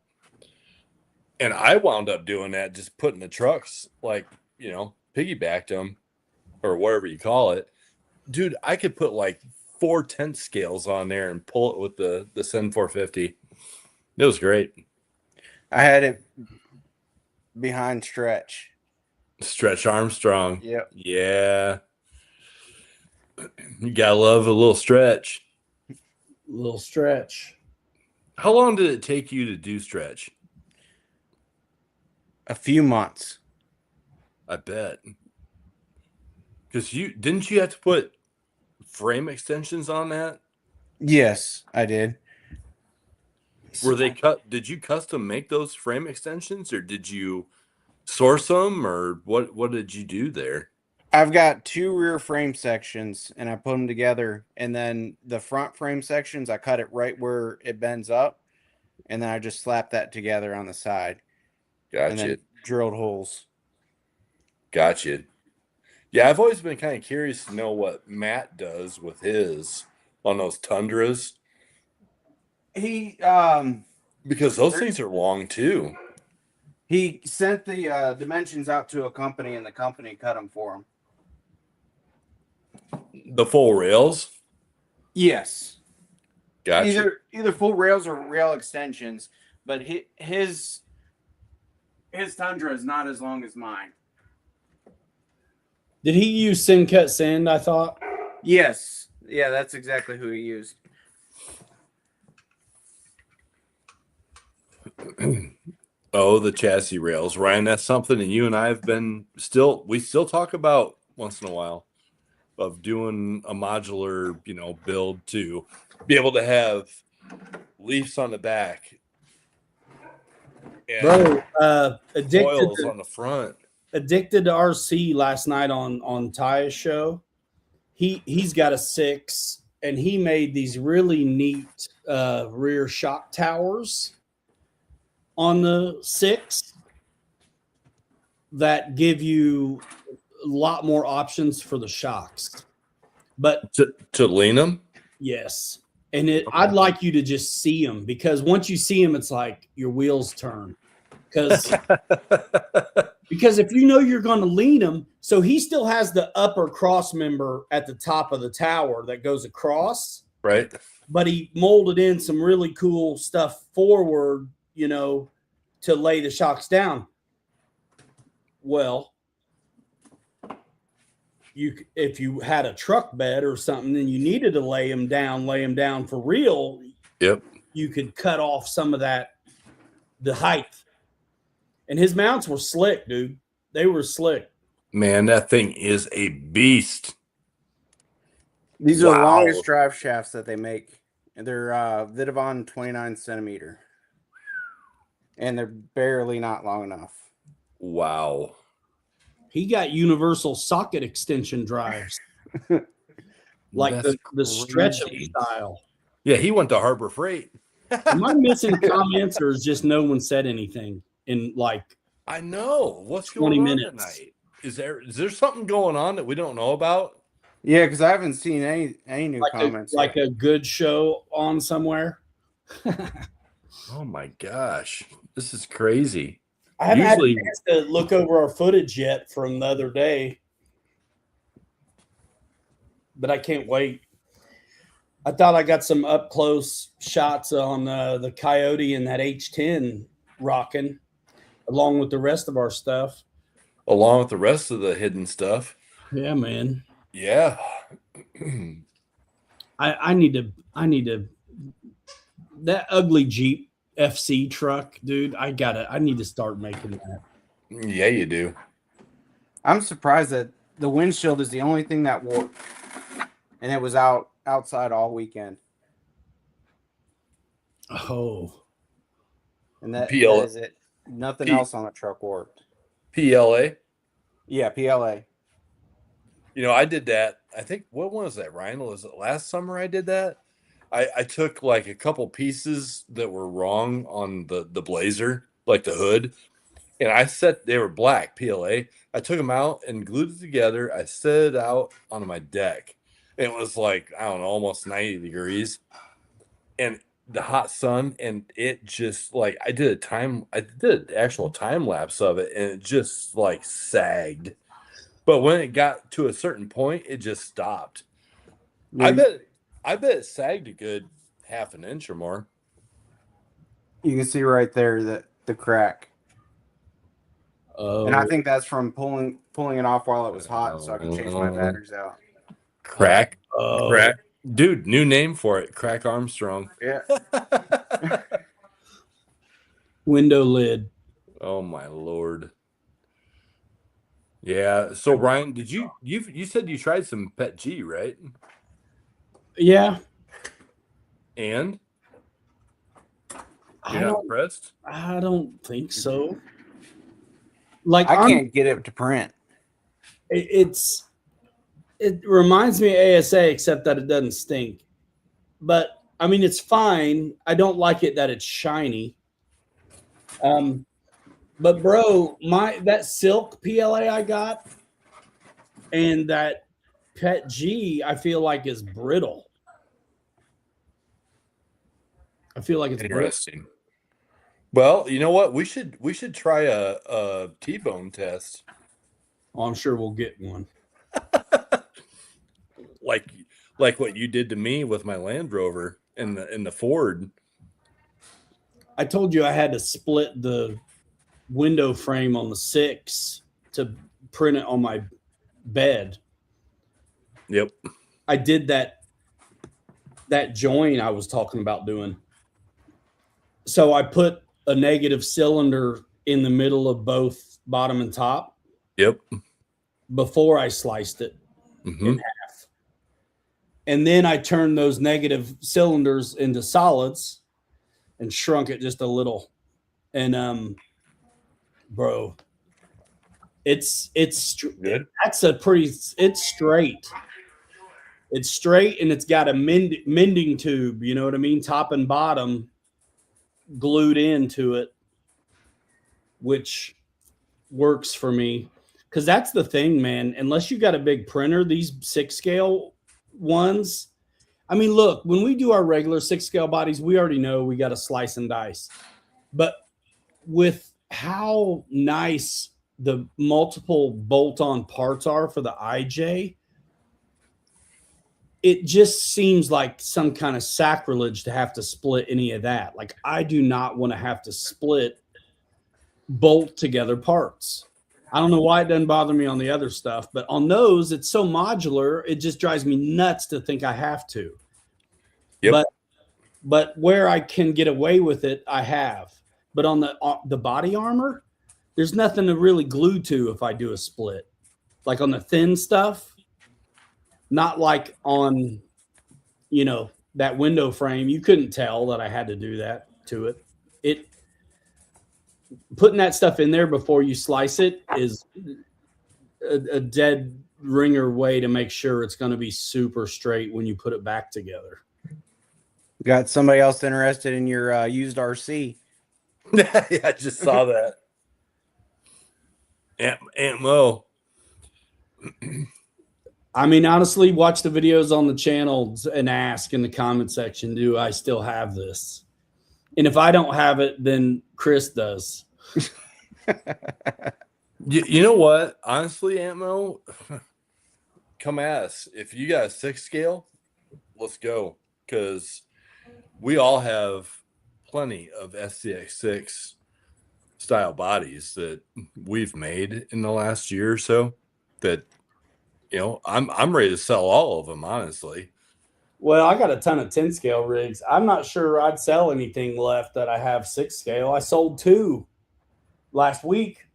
and I wound up doing that, just putting the trucks piggybacked them or whatever you call it. Dude, I could put like 4 10th scales on there and pull it with the Sen 450. It was great. I had it behind Stretch Armstrong. Yep. Yeah. You gotta love a little Stretch. Little Stretch. How long did it take you to do Stretch? A few months. I bet. Because didn't you have to put frame extensions on that? Yes, I did. Were they cut? Did you custom make those frame extensions, or did you source them, or what did you do there? I've got 2 rear frame sections, and I put them together, and then the front frame sections, I cut it right where it bends up, and then I just slapped that together on the side, and Gotcha. then drilled holes. Gotcha. Yeah, I've always been kind of curious to know what Matt does with his on those Tundras, He because those things are long too. he sent the dimensions out to a company, and the company cut them for him. The full rails. Yes. Gotcha. Either full rails or rail extensions, but his Tundra is not as long as mine. Did he use Sin Cut Sand? I thought. Yes. Yeah, that's exactly who he used. Oh, the chassis rails, Ryan. That's something that you and I have been we still talk about once in a while, of doing a modular, build to be able to have leaves on the back and Bro, coils on the front. addicted to RC last night on Ty's show. He's got a 6, and he made these really neat rear shock towers on the 6 that give you a lot more options for the shocks. But To lean them. yes, and I'd like you to just see them, because once you see them, it's like your wheels turn. Because if you know you're going to lean them, so he still has the upper cross member at the top of the tower that goes across, Right. but he molded in some really cool stuff forward, to lay the shocks down. Well, if you had a truck bed or something, then you needed to lay them down for real. Yep. You could cut off some of the height. And his mounts were slick, dude. They were slick. Man, that thing is a beast. These are the longest drive shafts that they make. They're Vidavon 29 centimeter. And they're barely not long enough. Wow. He got universal socket extension drives. Like the stretchable style. Yeah, he went to Harbor Freight. Am I missing comments, or is just no one said anything in like I know. What's going 20 on minutes? tonight? Is there something going on that we don't know about? Yeah, because I haven't seen any new comments. Like a good show on somewhere. Oh my gosh. This is crazy. I haven't had a chance to look over our footage yet from the other day, but I can't wait. I thought I got some up close shots on the Coyote and that H10 rocking, along with the rest of our stuff. Along with the rest of the hidden stuff. Yeah, man. Yeah. I need to that ugly Jeep FC truck, dude. I need to start making that. Yeah, you do. I'm surprised that the windshield is the only thing that worked, and it was outside all weekend. Oh, And that PL is it. Nothing else on the truck worked. PLA. Yeah, PLA. I did that. I think, what was that, Ryan? Was it last summer I did that? I took like a couple pieces that were wrong on the Blazer, like the hood, and they were black PLA. I took them out and glued it together. I set it out on my deck. It was like, I don't know, almost 90 degrees. And the hot sun, and it just like I did an actual time lapse of it, and it just like sagged. But when it got to a certain point, it just stopped. Yeah, I bet it sagged a good half an inch or more. you can see right there that the crack. Oh. And I think that's from pulling it off while it was hot, so I can change my batteries out. Crack. Dude, new name for it. Crack Armstrong. Yeah. Window lid. Oh my Lord. Yeah. So Ryan, did you said you tried some Pet G, right? Yeah. And You're not impressed? I don't think so. Like I can't get it to print. It reminds me of ASA, except that it doesn't stink. But I mean, it's fine. I don't like it that it's shiny. But bro, that silk PLA I got and that Pet G, I feel like is brittle. I feel like it's interesting. Well, you know what? We should try a T-bone test. Oh, I'm sure we'll get one. like what you did to me with my Land Rover and the Ford. I told you I had to split the window frame on the 6 to print it on my bed. Yep. I did that join I was talking about doing. So I put a negative cylinder in the middle of both bottom and top. Yep. Before I sliced it in half. And then I turned those negative cylinders into solids and shrunk it just a little. And bro, it's good. It's straight. It's straight and it's got a mending tube, you know what I mean? Top and bottom glued into it, which works for me. Because that's the thing, man. Unless you got a big printer, these 6 scale ones. I mean, look, when we do our regular 6 scale bodies, we already know we got to slice and dice. But with how nice the multiple bolt-on parts are for the IJ, it just seems like some kind of sacrilege to have to split any of that. Like, I do not want to have to split bolt together parts. I don't know why it doesn't bother me on the other stuff, but on those, it's so modular, it just drives me nuts to think I have to. Yep. But where I can get away with it, I have. But on the body armor, there's nothing to really glue to if I do a split. Like on the thin stuff, not like on, that window frame. You couldn't tell that I had to do that to it. Putting that stuff in there before you slice it is a dead ringer way to make sure it's going to be super straight when you put it back together. Got somebody else interested in your used RC? Yeah, I just saw that. Aunt Mo. I mean, honestly, watch the videos on the channel and ask in the comment section, do I still have this? And if I don't have it, then Chris does. You know what? Honestly, Aunt Mo, come at us. If you got a 6 scale, let's go. Because we all have plenty of SCX6 style bodies that we've made in the last year or so that, I'm ready to sell all of them, honestly. Well, I got a ton of 10 scale rigs. I'm not sure I'd sell anything left that I have 6 scale. I sold 2 last week.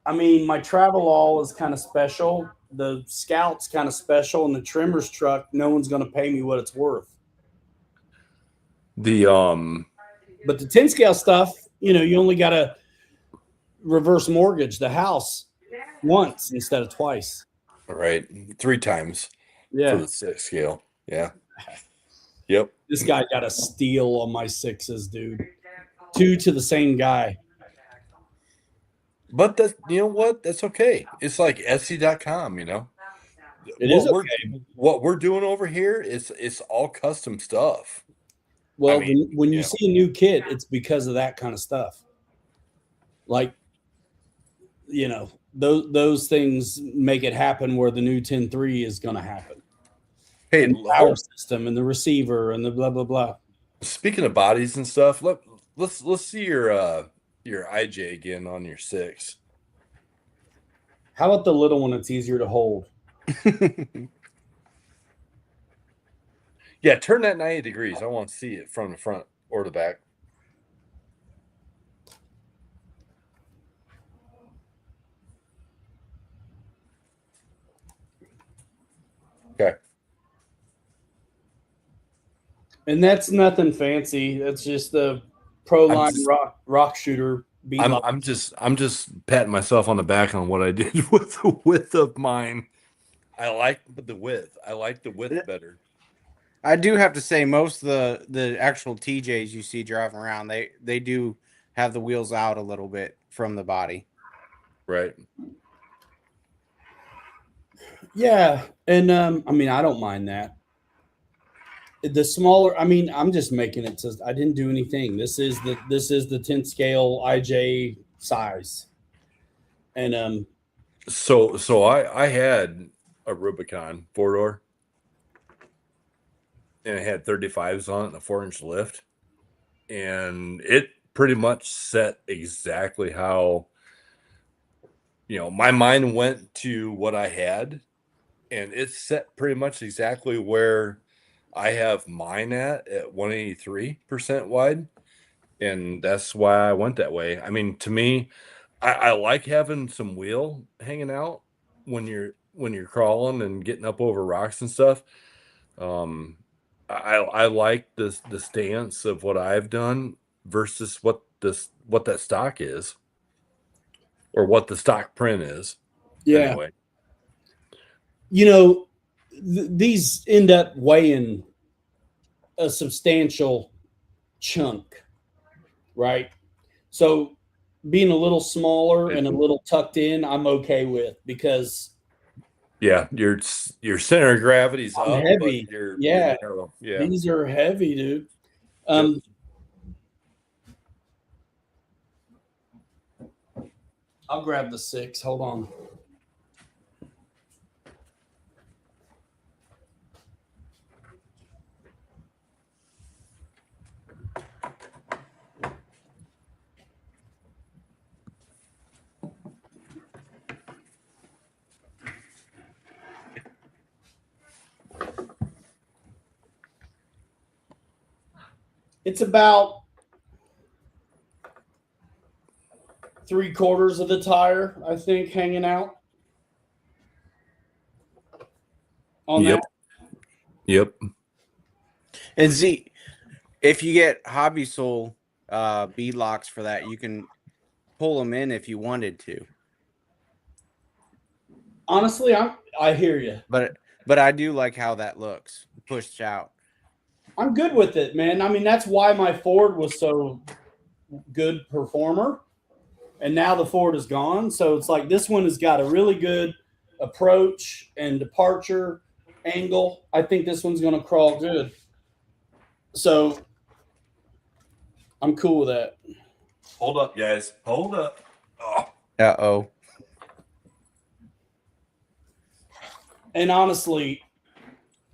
I mean, my travel all is kind of special. The Scout's kind of special, and the Trimmer's truck, no one's going to pay me what it's worth. But the 10 scale stuff, you only got to reverse mortgage the house once instead of twice. Right. 3 times for the 6 scale. Yeah. Yep. This guy got a steal on my 6s, dude. 2 to the same guy. But you know what? That's okay. It's like Etsy.com, It is okay. What we're doing over here is it's all custom stuff. Well, when you see a new kit, it's because of that kind of stuff. Like, those things make it happen where the new 10 III is going to happen. Hey, and the power system and the receiver and the blah blah blah. Speaking of bodies and stuff, let's see your IJ again on your 6. How about the little one? It's easier to hold. Yeah, turn that 90 degrees. I want to see it from the front or the back. Okay. And that's nothing fancy. That's just the pro I'm line just rock shooter bead lock. I'm just patting myself on the back on what I did with the width of mine. I like the width. I like the width better. I do have to say, most of the actual TJs you see driving around, they do have the wheels out a little bit from the body. Right. Yeah, and I mean, I don't mind that. The smaller, I mean, I'm just making it so I didn't do anything. This is the 10 scale IJ size, and So I had a Rubicon 4-door, and it had 35s on it and a 4-inch lift, and it pretty much set exactly how, my mind went to what I had, and it's set pretty much exactly where I have mine at 183% wide, and that's why I went that way. I mean, to me, I like having some wheel hanging out when you're crawling and getting up over rocks and stuff. Um, I like the stance of what I've done versus what that stock is, or what the stock print is yeah, anyway. you know, these end up weighing a substantial chunk, right? So being a little smaller and a little tucked in, I'm okay with because Yeah, your center of gravity's I'm up, but heavy. you're Yeah, narrow. Yeah. these are heavy, dude. Yep. Um, I'll grab the 6. Hold on. It's about 3/4 of the tire, I think, hanging out on that. Yep. Yep. And see, if you get Hobby Soul bead locks for that, you can pull them in if you wanted to. Honestly, I hear you. But I do like how that looks pushed out. I'm good with it, man. I mean, that's why my Ford was so good performer, and now the Ford is gone. So it's like this one has got a really good approach and departure angle. I think this one's going to crawl good. So I'm cool with that. Hold up, guys. Hold up. Oh. Uh-oh. And honestly,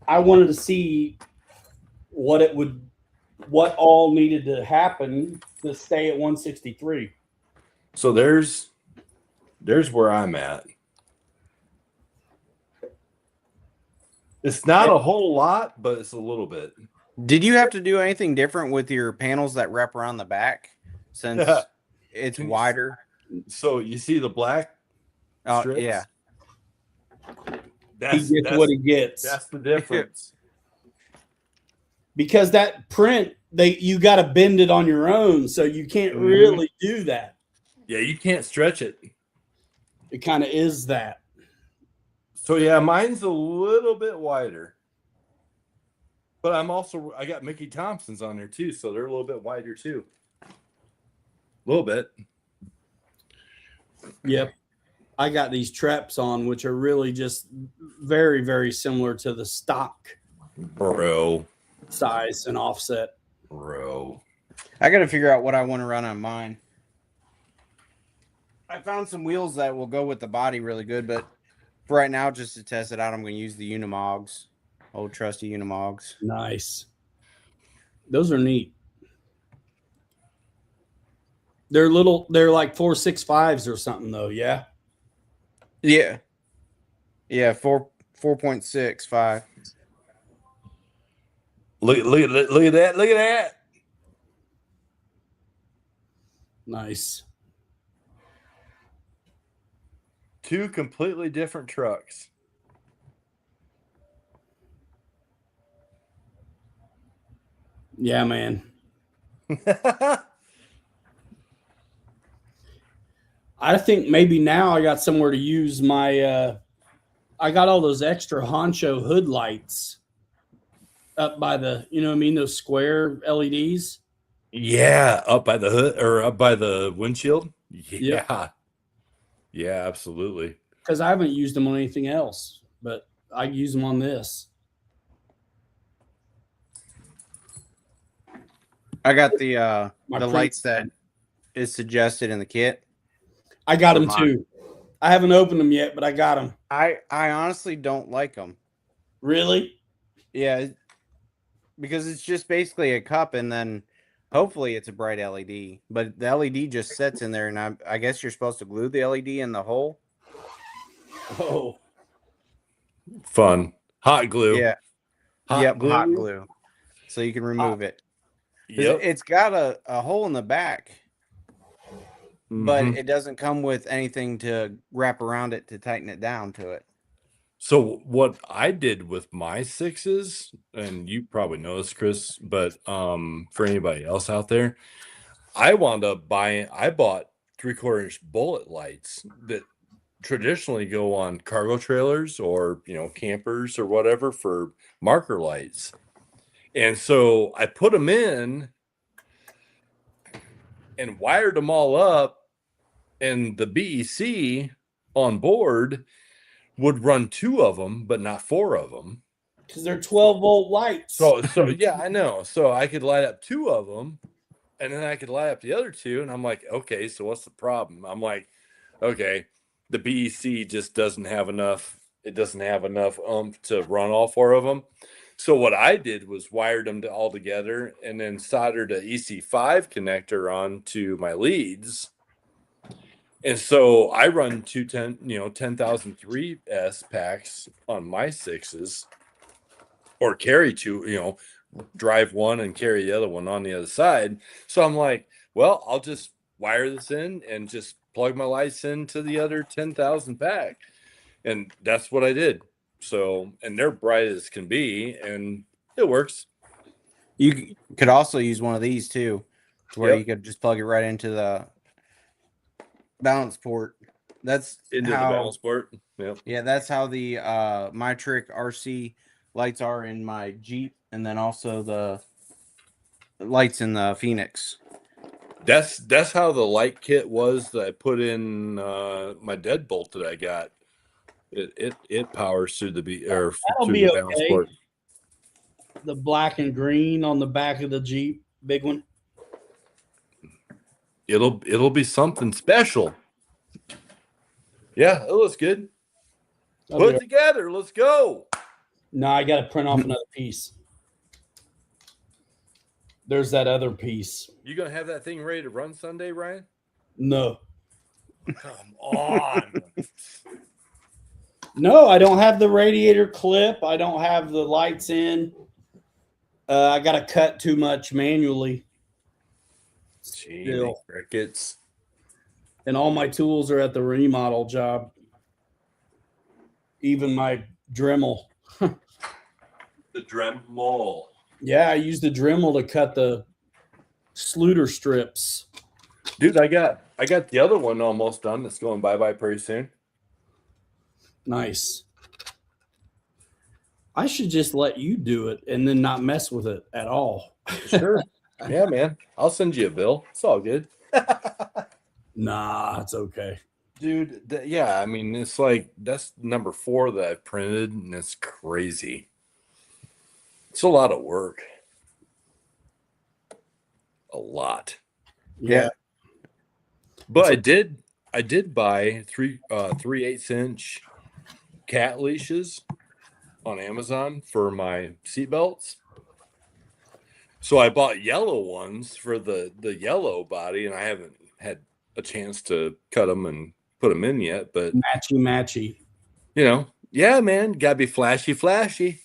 I wanted to see what all needed to happen to stay at 163. So there's where I'm at. It's not a whole lot, but it's a little bit. Did you have to do anything different with your panels that wrap around the back since it's wider? So you see the black strips? Yeah. He gets what he gets. That's the difference. Because that print, you got to bend it on your own, so you can't really do that. Yeah, you can't stretch it. It kind of is that. So yeah, mine's a little bit wider. But I got Mickey Thompson's on there too, so they're a little bit wider too. A little bit. Yep. I got these traps on, which are really just very, very similar to the stock Bro. size and offset. Bro. I got to figure out what I want to run on mine. I found some wheels that will go with the body really good, but for right now, just to test it out, I'm going to use the Unimogs. Old trusty Unimogs. Nice. Those are neat. They're like 4.65s or something though, yeah? Yeah. Yeah, 4.65. Look at that. Look at that. Nice. Two completely different trucks. Yeah, man. I think maybe now I got somewhere to use my I got all those extra honcho hood lights up by the, you know what I mean, those square LEDs. Yeah, up by the hood or up by the windshield. Yep. Yeah. Yeah, absolutely. Because I haven't used them on anything else, but I use them on this. I got the My lights that is suggested in the kit. I got for them mine. too. I haven't opened them yet, but I got them. I honestly don't like them. Really? Yeah, because it's just basically a cup, and then hopefully it's a bright LED. But the LED just sits in there, and I guess you're supposed to glue the LED in the hole. Oh, Fun. Hot glue. Yeah. Hot glue. Hot glue. So you can remove it. Yep. It's got a hole in the back, but Mhm. it doesn't come with anything to wrap around it to tighten it down to it. So what I did with my sixes, and you probably know this, Chris, but for anybody else out there, I bought 3/4 inch bullet lights that traditionally go on cargo trailers or campers or whatever for marker lights. And so I put them in and wired them all up, and the BEC on board would run 2 of them, but not 4 of them. because they're 12-volt lights. So yeah, I know. So I could light up 2 of them, and then I could light up the other 2, and I'm like, okay, so what's the problem? I'm like, okay, the BEC just doesn't have enough. It doesn't have enough to run all 4 of them. So what I did was wired them all together, and then soldered a EC5 connector onto my leads. And so I run 10,000 3S packs on my sixes, or carry 2, drive one and carry the other one on the other side. So I'm like, well, I'll just wire this in and just plug my lights into the other 10,000 pack. And that's what I did. So, and they're bright as can be, and it works. You could also use one of these too, where Yep. you could just plug it right into the balance port. That's Into the balance port. Yep. Yeah, that's how the My Trick RC lights are in my Jeep, and then also the lights in the Phoenix. That's how the light kit was that I put in my deadbolt that I got. It powers through the That'll through be the balance okay. port. The black and green on the back of the Jeep, big one. It'll be something special. Yeah, it looks good. Put it together. Let's go. No, I got to print off another piece. There's that other piece. You gonna have that thing ready to run Sunday, Ryan? No. Come on. No, I don't have the radiator clip. I don't have the lights in. I got to cut too much manually. Gee, crickets. And all my tools are at the remodel job. Even my Dremel. The Dremel. Yeah, I used the Dremel to cut the Sluter strips. Dude, I got the other one almost done. That's going bye-bye pretty soon. Nice. I should just let you do it and then not mess with it at all. Sure. Yeah, man. I'll send you a bill. It's all good. Nah, it's okay. Dude, yeah, I mean, it's like that's number 4 that I've printed, and it's crazy. It's a lot of work. A lot. Yeah. But I did buy 3/8 inch cat leashes on Amazon for my seatbelts. So I bought yellow ones for the yellow body, and I haven't had a chance to cut them and put them in yet. But matchy. Yeah, man, gotta be flashy.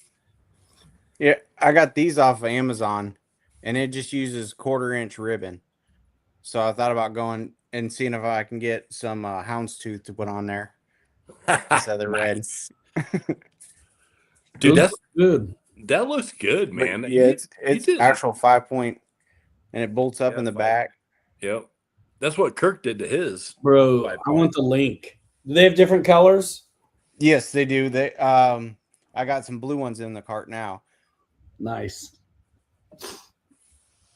Yeah, I got these off of Amazon, and it just uses 1/4 inch ribbon. So I thought about going and seeing if I can get some houndstooth to put on there instead of the red. Dude, that's good. That looks good, man. But yeah, He it's did. actual 5-point, and it bolts up in the back. Yep. That's what Kirk did to his. Bro, 5 I want point. the link. Do they have different colors? Yes, they do. I got some blue ones in the cart now. Nice.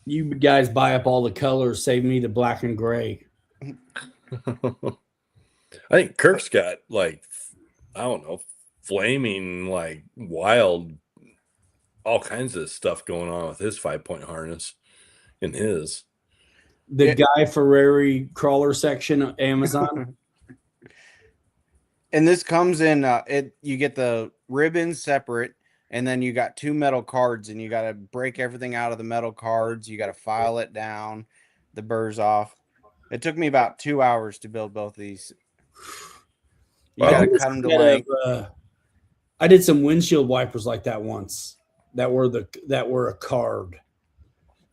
You guys buy up all the colors, save me the black and gray. I think Kirk's got like, I don't know, flaming, like wild, all kinds of stuff going on with his 5-point harness in his. The Guy Ferrari crawler section of Amazon. And this comes in you get the ribbons separate, and then you got 2 metal cards, and you got to break everything out of the metal cards. You got to file it down, the burrs off. It took me about 2 hours to build both of these. You got to cut them to length. I did some windshield wipers like that once. That were a card.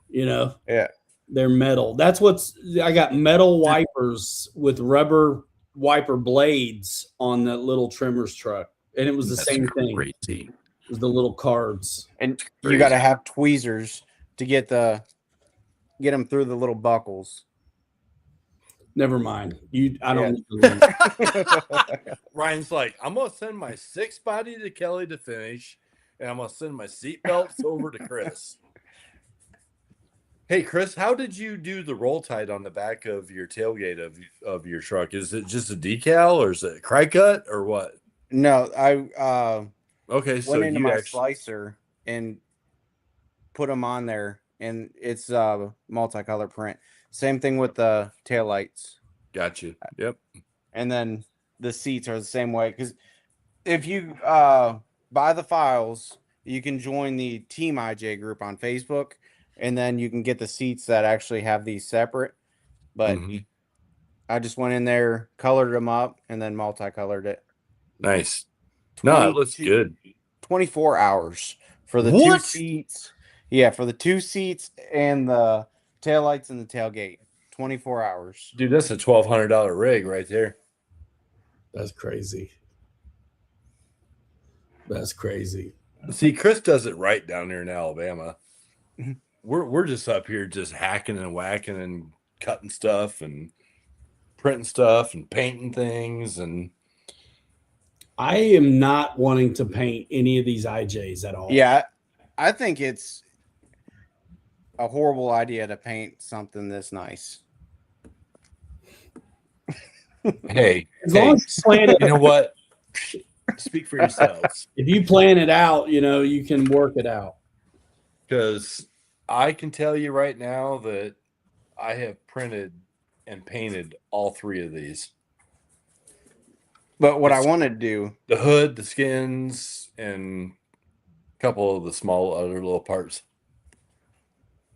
You know? Yeah. They're metal. I got metal wipers with rubber wiper blades on that little trimmer's truck. And it was the same thing. Crazy. It was the little cards. And you got to have tweezers to get them through the little buckles. Never mind. I don't need to leave. Ryan's like, I'm gonna send my 6 body to Kelly to finish, and I'm gonna send my seat belts over to Chris. Hey Chris, how did you do the roll tide on the back of your tailgate of your truck? Is it just a decal, or is it a cry cut, or what? No, I okay, so went into my slicer and put them on there, and it's multicolor print. Same thing with the taillights. Got you. Yep. And then the seats are the same way, because if you buy the files, you can join the Team IJ group on Facebook, and then you can get the seats that actually have these separate. But I just went in there, colored them up, and then multicolored it. Nice. No, it looks good. 24 hours for the 2 seats. Yeah, for the 2 seats and the taillights and the tailgate. 24 hours. Dude, that's a $1,200 rig right there. That's crazy. That's crazy. See, Chris does it right down there in Alabama. We're just up here just hacking and whacking and cutting stuff and printing stuff and painting things. And I am not wanting to paint any of these IJs at all. Yeah, I think it's a horrible idea to paint something this nice. Hey, as long as you plan it, you know what? Speak for yourselves. If you plan it out, you can work it out. Because I can tell you right now that I have printed and painted all 3 of these. But what I want to do, the hood, the skins, and a couple of the small other little parts.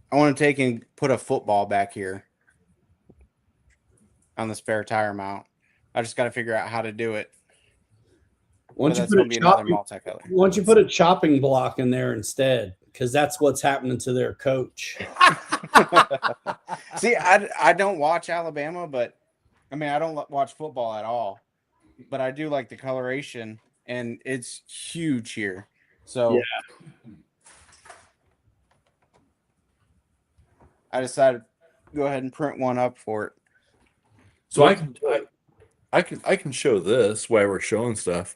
I want to take and put a football back here on the spare tire mount. I just got to figure out how to do it. Once you put a chopping block in there instead, because that's what's happening to their coach. See, I don't watch Alabama, but I mean, I don't watch football at all, but I do like the coloration, and it's huge here. So yeah. I decided to go ahead and print one up for it. So I can show this while we're showing stuff.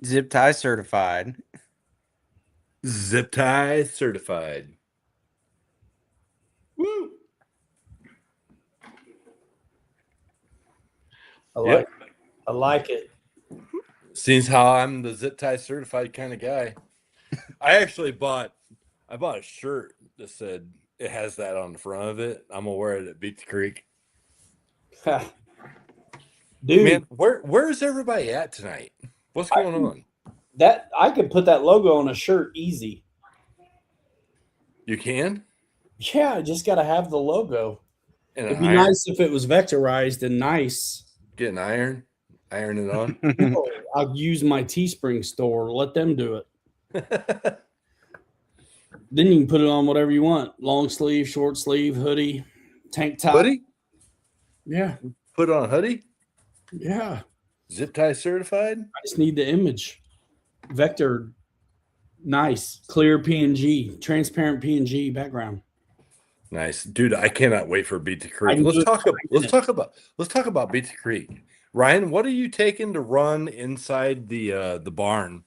Zip tie certified. Zip tie certified. Woo! I like it. Seems how I'm the zip tie certified kind of guy. I actually bought a shirt that said it has that on the front of it. I'm gonna wear it at Beat the Creek. Dude, man, where's everybody at tonight? What's going on? That I could put that logo on a shirt easy. You can? Yeah, I just got to have the logo. It'd be iron. nice if it was vectorized and nice. Get an iron it on. No, I'll use my Teespring store. Let them do it. Then you can put it on whatever you want. Long sleeve, short sleeve, hoodie, tank top. Hoodie? Yeah. Put on a hoodie? Yeah. Zip tie certified? I just need the image. Vector. Nice, clear PNG, transparent PNG background. Nice, dude. I cannot wait for Beat the I Creek. can do it in 5 minutes. Let's talk about Beat the Creek. Ryan, what are you taking to run inside the barn?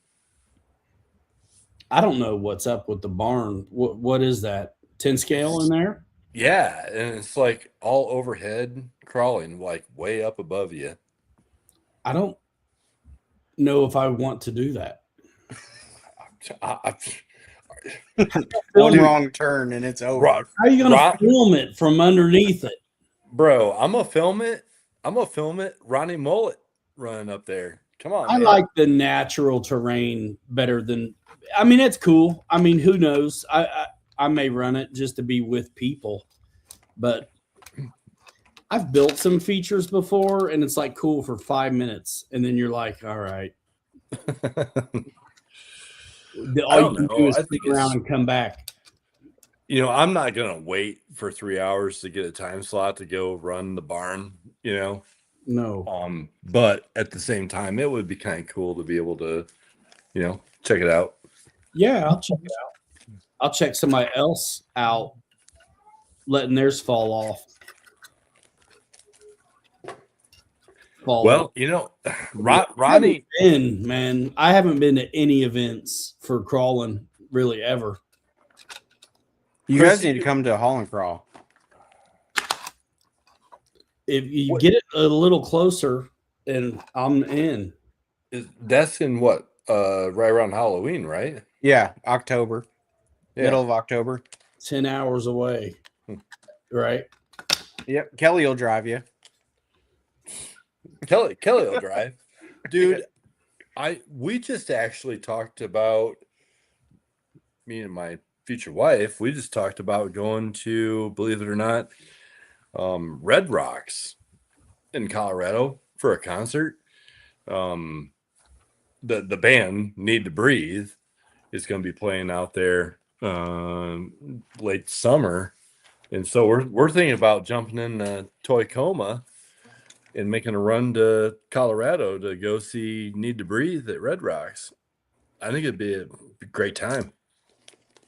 I don't know what's up with the barn. What is that? 10 scale in there? Yeah, and it's like all overhead crawling, like way up above you. I don't know if I want to do that. I, One Film- wrong turn and it's over. Ro- How are you going Ro- to film it from underneath it? Bro, I'm gonna film it. I'm gonna film it. Ronnie Mullet running up there. Come on, I man. like the natural terrain better than. I mean, it's cool. I mean, who knows? I may run it just to be with people, but I've built some features before, and it's like cool for 5 minutes, and then you're like, all right, all don't you can know. do is I stick think around it's and come back. I'm not gonna wait for 3 hours to get a time slot to go run the barn. No, But at the same time, it would be kind of cool to be able to, check it out. yeah, I'll check it out. I'll check somebody else out, letting theirs fall off. Well, Ronnie, Man, I haven't been to any events for crawling really ever. You Chris, guys need to come to Holland Crawl. If you What- get it a little closer, and I'm in. that's in what? Right around Halloween, right? Yeah, October, Yeah. middle of October. 10 hours away, right? Yep, Kelly will drive you. Kelly will drive. Dude, we just actually talked about, me and my future wife, we just talked about going to, believe it or not, Red Rocks in Colorado for a concert. The band Need to Breathe is going to be playing out there late summer, and so we're thinking about jumping in Toyota and making a run to Colorado to go see Need to Breathe at Red Rocks. I think it'd be a great time.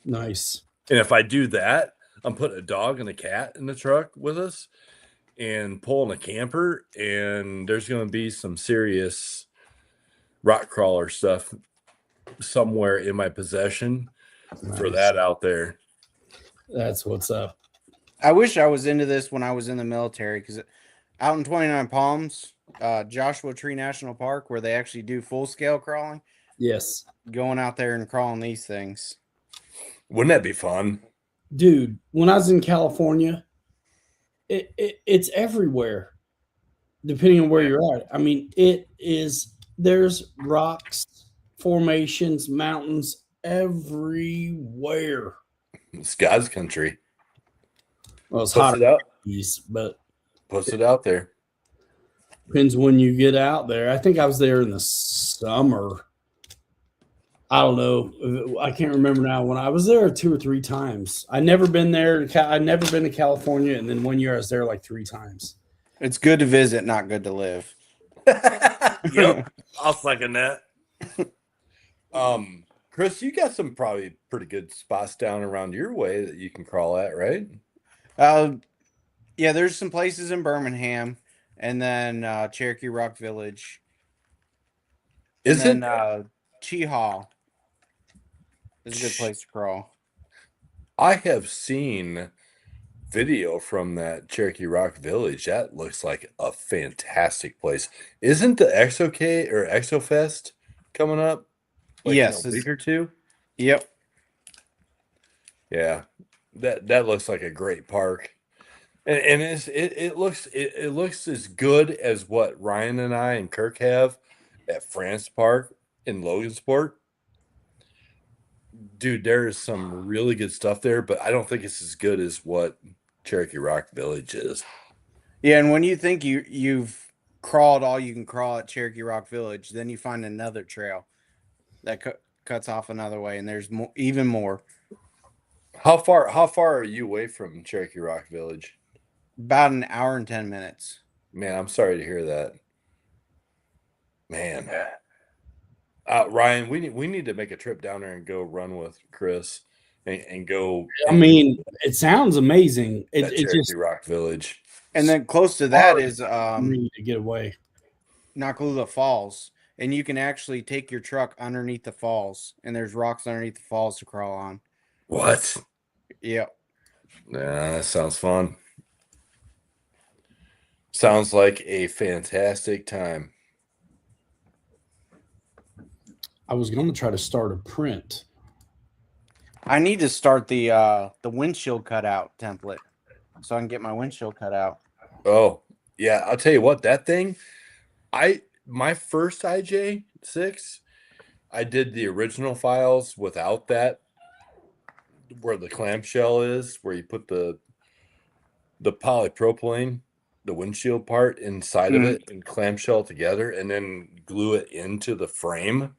Nice. And if I do that, I'm putting a dog and a cat in the truck with us and pulling a camper, and there's going to be some serious rock crawler stuff somewhere in my possession for Nice. that out there. That's what's up. I wish I was into this when I was in the military, because out in 29 Palms, Joshua Tree National Park, where they actually do full scale crawling, Yes. going out there and crawling these things. Wouldn't that be fun? Dude, when I was in California, it's everywhere, depending on where you're at. I mean, there's rocks, formations, mountains everywhere. It's God's country. Well, it's Puts hot it out. but Puts it out there. depends when you get out there. I think I was there in the summer. I don't know. I can't remember now. When I was there 2 or 3 times. I never been there. I'd never been to California, and then one year I was there like 3 times. It's good to visit, not good to live. Yep, I'll second that. Chris, you got some probably pretty good spots down around your way that you can crawl at, right? Yeah, there's some places in Birmingham, and then Cherokee Rock Village. Is and it? then Cheehaw is a good place to crawl. I have seen video from that Cherokee Rock Village. That looks like a fantastic place. Isn't the XOK or XOFest coming up? Like Yes, in a week or two? Yep. Yeah. That looks like a great park. And it looks as good as what Ryan and I and Kirk have at France Park in Logansport. Dude, there is some really good stuff there, but I don't think it's as good as what Cherokee Rock Village is. Yeah, and when you think you've crawled all you can crawl at Cherokee Rock Village, then you find another trail that cuts off another way, and there's even more. How far are you away from Cherokee Rock Village? About an hour and 10 minutes. Man, I'm sorry to hear that. Man. Ryan, we need to make a trip down there and go run with Chris and go. I mean, it sounds amazing. That It Cherokee just Rock Village. And then close to that hard is for me to get away. Nakalula Falls, and you can actually take your truck underneath the falls, and there's rocks underneath the falls to crawl on. What? Yep. Nah, that sounds fun. Sounds like a fantastic time. I was going to try to start a print. I need to start the windshield cutout template so I can get my windshield cut out. Oh, yeah, I'll tell you what, that thing, my first IJ6, I did the original files without that, where the clamshell is, where you put the polypropylene, the windshield part inside of it and clamshell together and then glue it into the frame.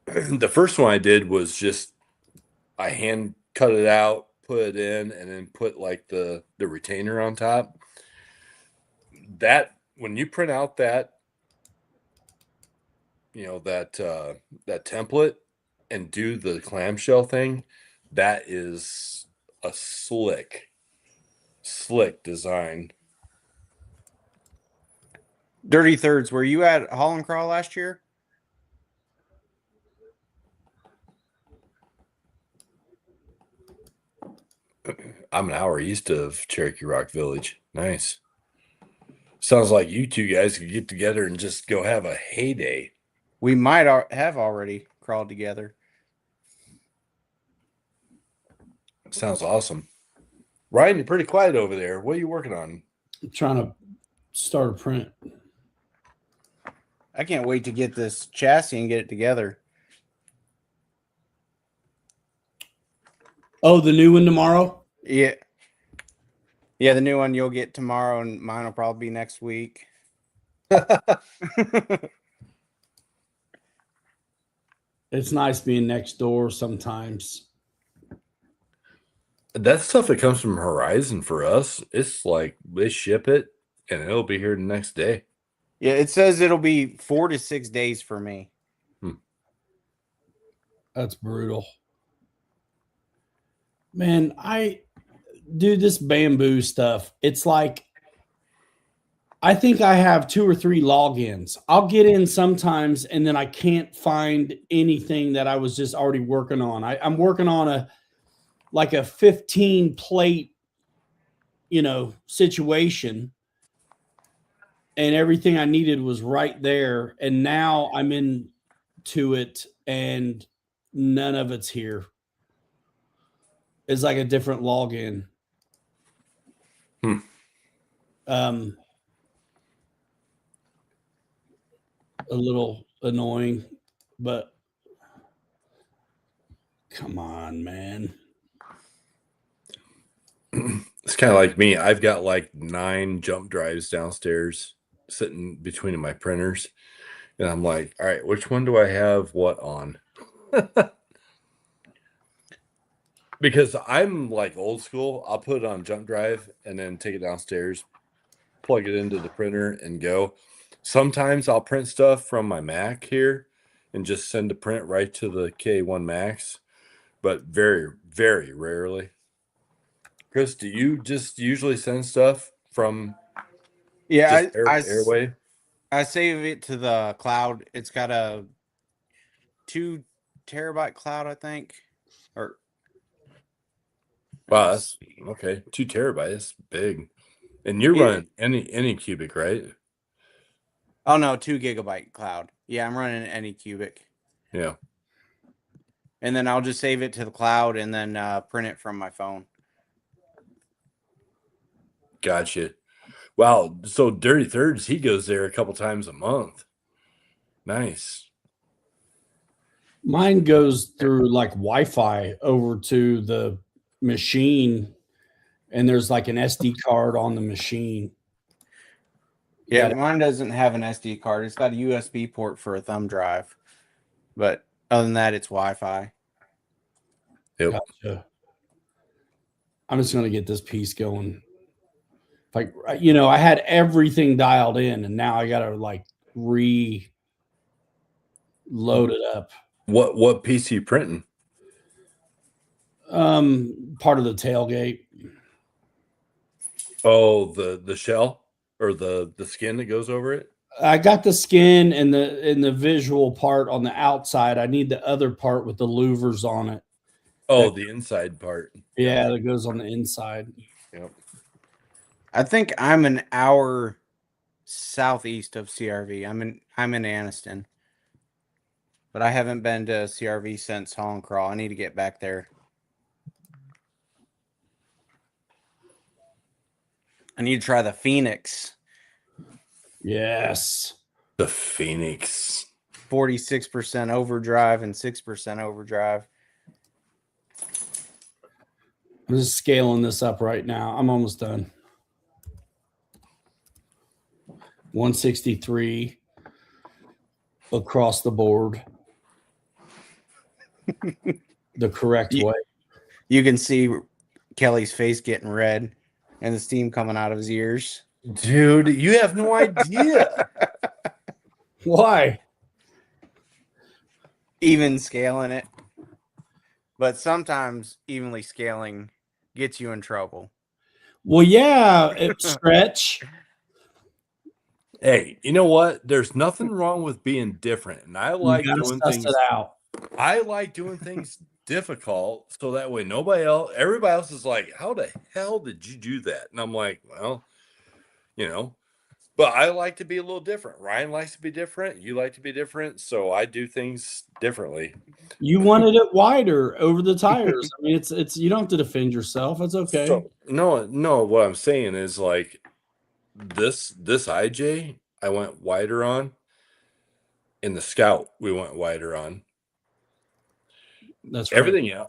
The first one I did was just I hand cut it out, put it in, and then put like the retainer on top. That when you print out that, that template and do the clamshell thing, that is a slick design. Dirty Thirds, were you at Holland Crawl last year? I'm an hour east of Cherokee Rock Village. Nice. Sounds like you two guys could get together and just go have a heyday. We might have already crawled together. Sounds awesome. Ryan, you're pretty quiet over there. What are you working on? I'm trying to start a print. I can't wait to get this chassis and get it together. Oh, the new one tomorrow? Yeah. Yeah, the new one you'll get tomorrow, and mine will probably be next week. It's nice being next door sometimes. That stuff that comes from Horizon for us, it's like they ship it and it'll be here the next day. Yeah, it says it'll be 4 to 6 days for me. That's brutal. Man, I do this bamboo stuff. It's like I think I have 2 or 3 logins. I'll get in sometimes and then I can't find anything that I was just already working on. I'm working on a 15 plate, situation. And everything I needed was right there. And now I'm into it and none of it's here. It's like a different login. A little annoying, but come on, man. It's kind of like me. I've got like 9 jump drives downstairs sitting between my printers. And I'm like, all right, which one do I have what on? Because I'm like old school. I'll put it on jump drive and then take it downstairs, plug it into the printer and go. Sometimes I'll print stuff from my Mac here and just send the print right to the K1 Max, but very, very rarely. Chris, do you just usually send stuff from Airway? I save it to the cloud. It's got a 2 terabyte cloud, I think. Or wow, that's okay. 2 terabytes, big. And you're running any cubic, right? Oh no, 2 gigabyte cloud. Yeah, I'm running any cubic. Yeah. And then I'll just save it to the cloud and then print it from my phone. Gotcha. Wow. So Dirty Thirds, he goes there a couple times a month. Nice. Mine goes through like Wi-Fi over to the machine, and there's like an SD card on the machine. Yeah, mine doesn't have an SD card. It's got a USB port for a thumb drive. But other than that, it's Wi-Fi. Yep. Gotcha. I'm just going to get this piece going. Like, I had everything dialed in, and now I got to like loaded up. What piece are you printing? Part of the tailgate. Oh, the shell or the skin that goes over it? I got the skin and the visual part on the outside. I need the other part with the louvers on it. Oh, the inside part. Yeah, that goes on the inside. Yep. I think I'm an hour southeast of CRV. I'm in Anniston, but I haven't been to CRV since Haul and Crawl. I need to get back there. I need to try the Phoenix. Yes. The Phoenix. 46% overdrive and 6% overdrive. I'm just scaling this up right now. I'm almost done. 163 across the board. The correct way. You can see Kelly's face getting red and the steam coming out of his ears. Dude, you have no idea. Why? Even scaling it. But sometimes evenly scaling gets you in trouble. Well, yeah, stretch. Hey, you know what? There's nothing wrong with being different. And I like You gotta doing suss things. it out. I like doing things difficult so that way everybody else is like, how the hell did you do that? And I'm like, well, but I like to be a little different. Ryan likes to be different. You like to be different. So I do things differently. You wanted it wider over the tires. I mean, it's you don't have to defend yourself. It's okay. So, no, what I'm saying is like this IJ, I went wider on. In the Scout, we went wider on. That's right.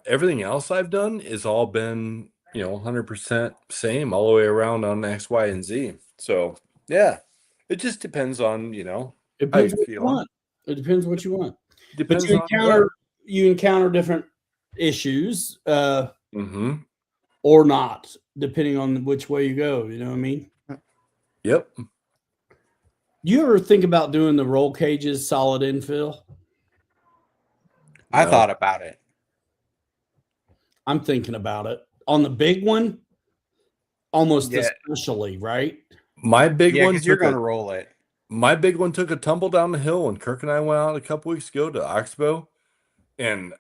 Everything else I've done is all been 100% same all the way around on X, Y, and Z. So yeah, it just depends on It depends what you want. It depends what you want. Depends but you encounter different issues, or not, depending on which way you go. You know what I mean? Yep. You ever think about doing the roll cages solid infill? I thought about it. I'm thinking about it. On the big one, almost especially, right? My big one, because you're going to roll it. My big one took a tumble down the hill, and Kirk and I went out a couple weeks ago to Oxbow, and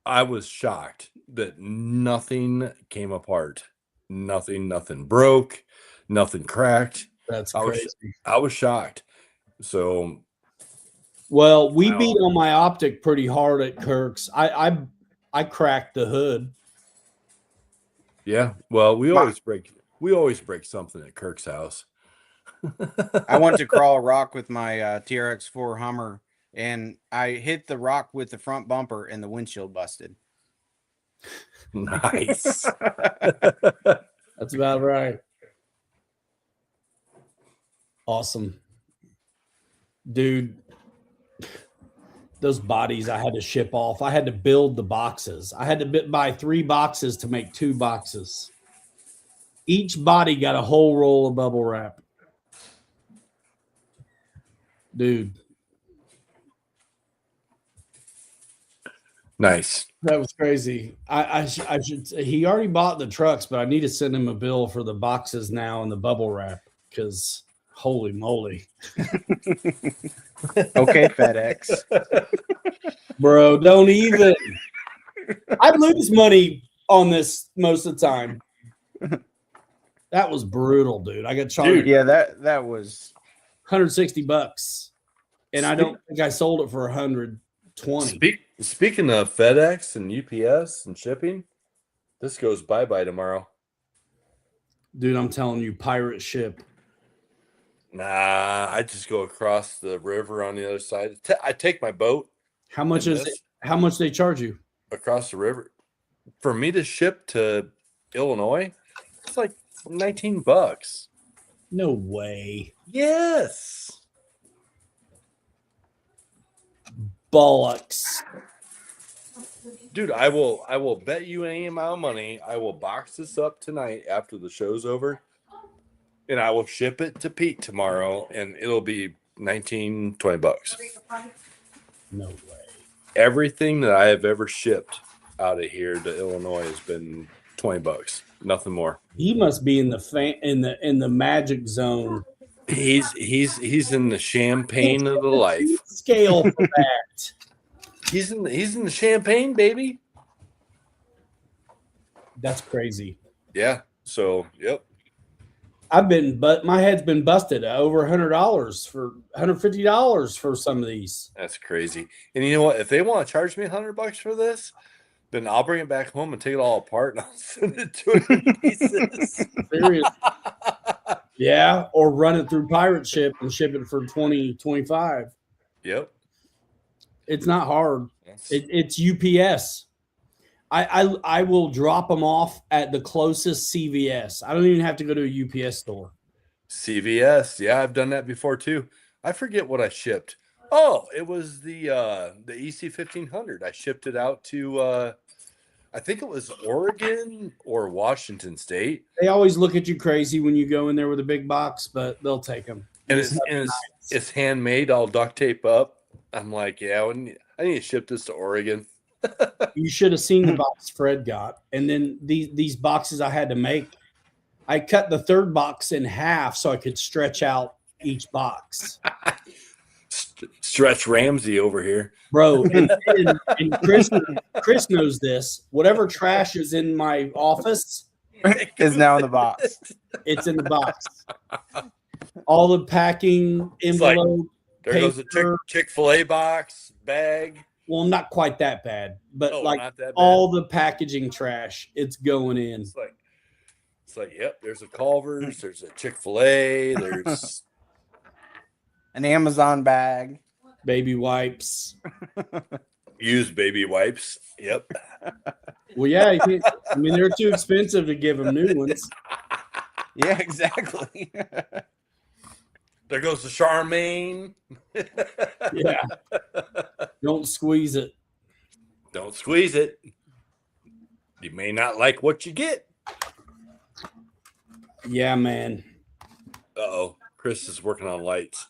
I was shocked that nothing came apart. Nothing broke, nothing cracked. That's crazy. I was shocked. So, well, we beat on my optic pretty hard at Kirk's. I cracked the hood. Yeah, well, we always break something at Kirk's house. I went to crawl a rock with my TRX4 Hummer, and I hit the rock with the front bumper, and the windshield busted. Nice. That's about right. Awesome. Dude, those bodies I had to ship off. I had to build the boxes. I had to buy 3 boxes to make 2 boxes. Each body got a whole roll of bubble wrap. Dude. Nice. That was crazy. I should. He already bought the trucks, but I need to send him a bill for the boxes now and the bubble wrap because holy moly. Okay, FedEx. Bro, don't even. I lose money on this most of the time. That was brutal, dude. I got charged. Dude, yeah, that was $160, and I don't think I sold it for $120. Speaking of FedEx and UPS and shipping, this goes bye-bye tomorrow. Dude, I'm telling you, pirate ship. Nah, I just go across the river on the other side. I take my boat. How much is it? How much they charge you? Across the river. For me to ship to Illinois, it's like $19. No way. Yes. Bollocks. Dude, I will bet you any amount of money. I will box this up tonight after the show's over, and I will ship it to Pete tomorrow, and it'll be $19-20. No way. Everything that I have ever shipped out of here to Illinois has been $20, nothing more. He must be in the magic zone. He's in the champagne of the life. Scale for that. He's in the champagne, baby. That's crazy. Yeah. So, yep. My head's been busted over $100 for $150 for some of these. That's crazy. And you know what? If they want to charge me $100 for this, then I'll bring it back home and take it all apart and I'll send it to them in pieces. Seriously. Yeah, or run it through pirate ship and ship it for 20, 25. Yep. It's not hard. It's UPS. I will drop them off at the closest CVS. I don't even have to go to a UPS store. CVS. Yeah, I've done that before too. I forget what I shipped. Oh, it was the EC1500. I shipped it out to I think it was Oregon or Washington State. They always look at you crazy when you go in there with a big box, but they'll take them. And it's handmade, all duct tape up. I'm like, yeah, I need to ship this to Oregon. You should have seen the box Fred got. And then these boxes I had to make, I cut the third box in half so I could stretch out each box. Stretch Ramsey over here. Bro, and Chris knows this. Whatever trash is in my office is now in the box. It's in the box. All the packing, envelope, there goes a Chick-fil-A box, bag. Well, not quite that bad, but bad. All the packaging trash, it's going in. It's like, yep, there's a Culver's, there's a Chick-fil-A, there's an Amazon bag, baby wipes, used baby wipes. Yep. Well, yeah, I mean they're too expensive to give them new ones. Yeah, exactly. There goes the Charmaine. Yeah. Don't squeeze it. Don't squeeze it. You may not like what you get. Yeah, man. Uh-oh. Chris is working on lights.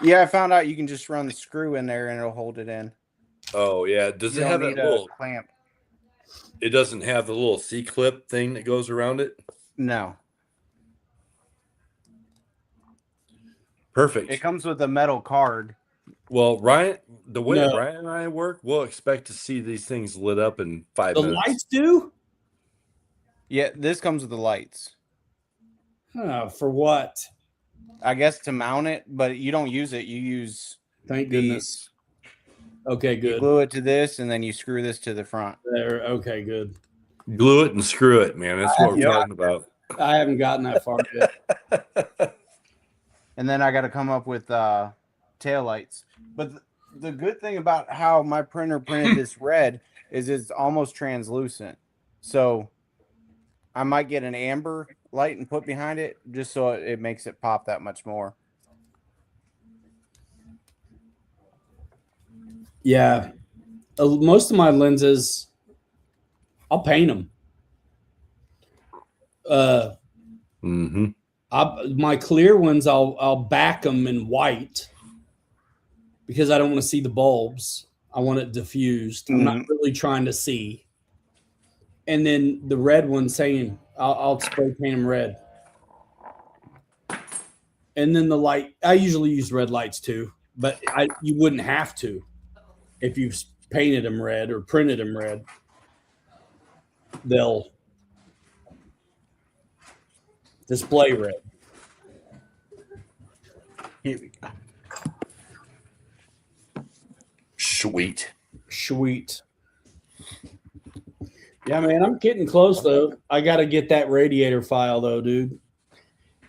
Yeah, I found out you can just run the screw in there and it'll hold it in. Oh, yeah. Does it have that little clamp? It doesn't have the little C-clip thing that goes around it? No. Perfect. It comes with a metal card. Well, Ryan, the way Ryan and I work, we'll expect to see these things lit up in 5 minutes. The lights do? Yeah, this comes with the lights. For what? I guess to mount it, but you don't use it. You use Thank goodness. Okay, good. You glue it to this, and then you screw this to the front. There. Okay, good. Glue it and screw it, man. That's what we're talking about. I haven't gotten that far yet. And then I got to come up with tail lights. But the good thing about how my printer printed this red is it's almost translucent. So I might get an amber light and put behind it just so it makes it pop that much more. Yeah. Most of my lenses, I'll paint them. My clear ones, I'll back them in white because I don't want to see the bulbs. I want it diffused. I'm not really trying to see. And then the red one, saying I'll spray paint them red. And then the light, I usually use red lights too, but you wouldn't have to if you painted them red or printed them red. They'll display red. Here we go. Sweet. Yeah, man, I'm getting close though. I got to get that radiator file though, dude.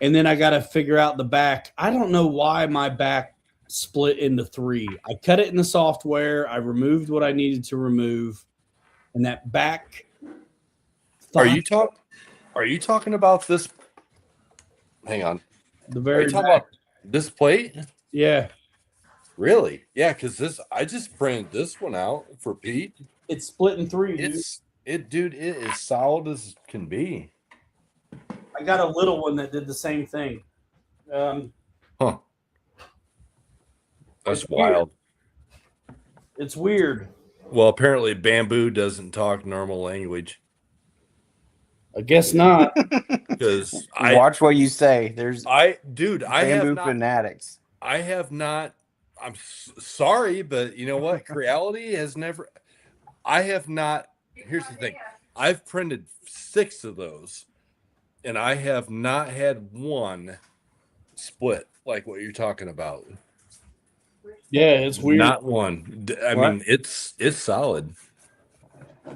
And then I got to figure out the back. I don't know why my back split into 3. I cut it in the software. I removed what I needed to remove. And that back. Are you talking about this? Hang on. The very talking about this plate? Yeah. Really? Yeah, because I just printed this one out for Pete. It's split in 3, dude. It is solid as can be. I got a little one that did the same thing. That's wild. It's weird. Well, apparently bamboo doesn't talk normal language I guess not. because Watch what you say. There's dude, bamboo fanatics. I have not. I'm sorry, but you know what? Creality has never. I have not. Here's the thing. I've printed 6 of those, and I have not had one split like what you're talking about. Yeah, it's weird. Not one. I What? mean, it's solid.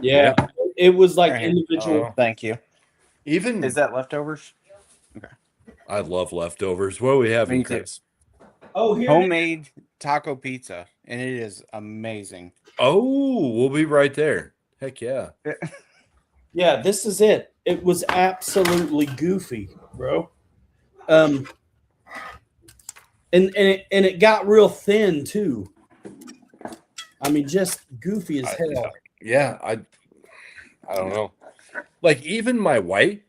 Yeah, it was like Right here. individual. Thank you. Even Is that leftovers? I love leftovers. What are we having, Me too. Chris? Oh, here. Homemade taco pizza, and it is amazing. Oh, we'll be right there. Heck yeah. Yeah, this is it. It was absolutely goofy, bro. And it got real thin too. I mean, just goofy as hell. Yeah, I don't know. Like even my white,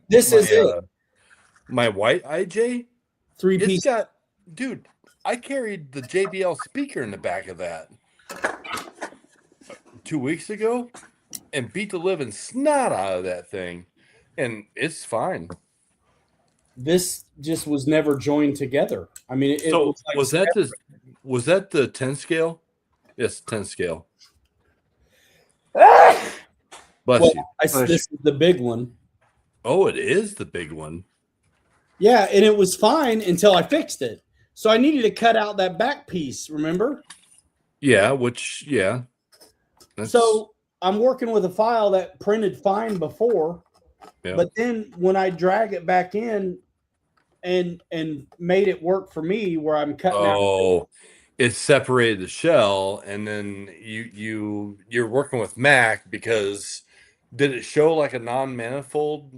This is it. My white IJ, 3 it's piece. got, dude. I carried the JBL speaker in the back of that 2 weeks ago, and beat the living snot out of that thing, and it's fine. This just was never joined together. I mean, it So was like was that the 10 scale? Yes, 10 scale. Bless well, you. this is the big one. Oh, it is the big one. Yeah, and it was fine until I fixed it. So I needed to cut out that back piece, remember? Yeah, which that's, So I'm working with a file that printed fine before, yeah. but then when I drag it back in and made it work for me where I'm cutting out. Oh, it separated the shell, and then you're working with Mac because did it show like a non-manifold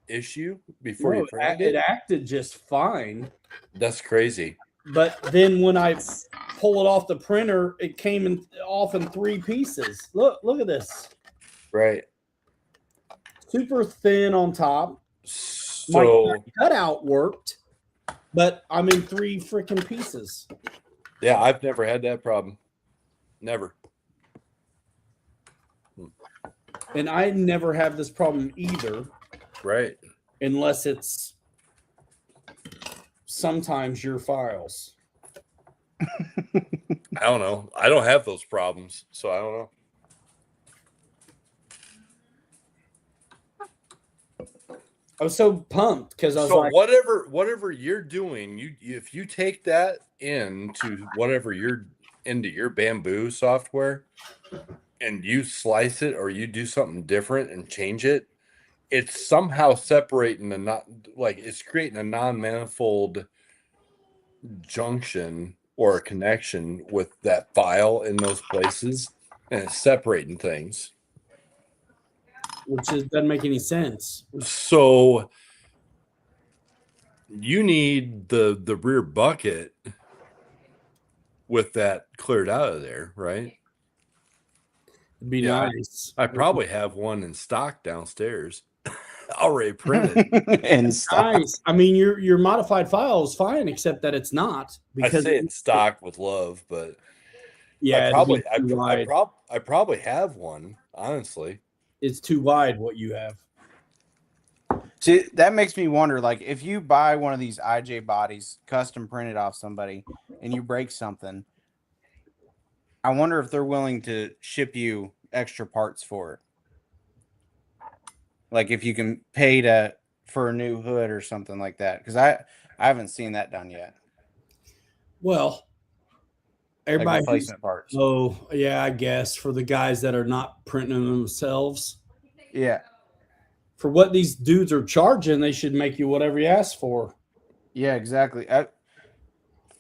issue before you printed It acted just fine. That's crazy. But then when I pull it off the printer, it came off in 3 pieces. Look at this. Right. Super thin on top. So my cutout worked, but I'm in 3 freaking pieces. Yeah, I've never had that problem. Never. And I never have this problem either. Right. Unless it's sometimes your files. I don't know. I don't have those problems, so I don't know. I was so pumped because I was like, whatever you're doing, if you take that into whatever you're into your bamboo software and you slice it or you do something different and change it, it's somehow separating the not like it's creating a non-manifold junction or a connection with that file in those places, and it's separating things. Which doesn't make any sense. So you need the rear bucket with that cleared out of there, right? It'd be nice. I probably have one in stock downstairs, already printed. And nice. I mean, your modified file is fine, except that it's not. Because I say it's stock with love, but yeah, I probably have one. Honestly, it's too wide. What you have. See, that makes me wonder, like, if you buy one of these IJ bodies custom printed off somebody and you break something, I wonder if they're willing to ship you extra parts for it. Like if you can pay for a new hood or something like that. Because I haven't seen that done yet. Well, everybody like replacement parts. Oh, yeah, I guess for the guys that are not printing them themselves. Yeah. For what these dudes are charging, they should make you whatever you ask for. Yeah, exactly.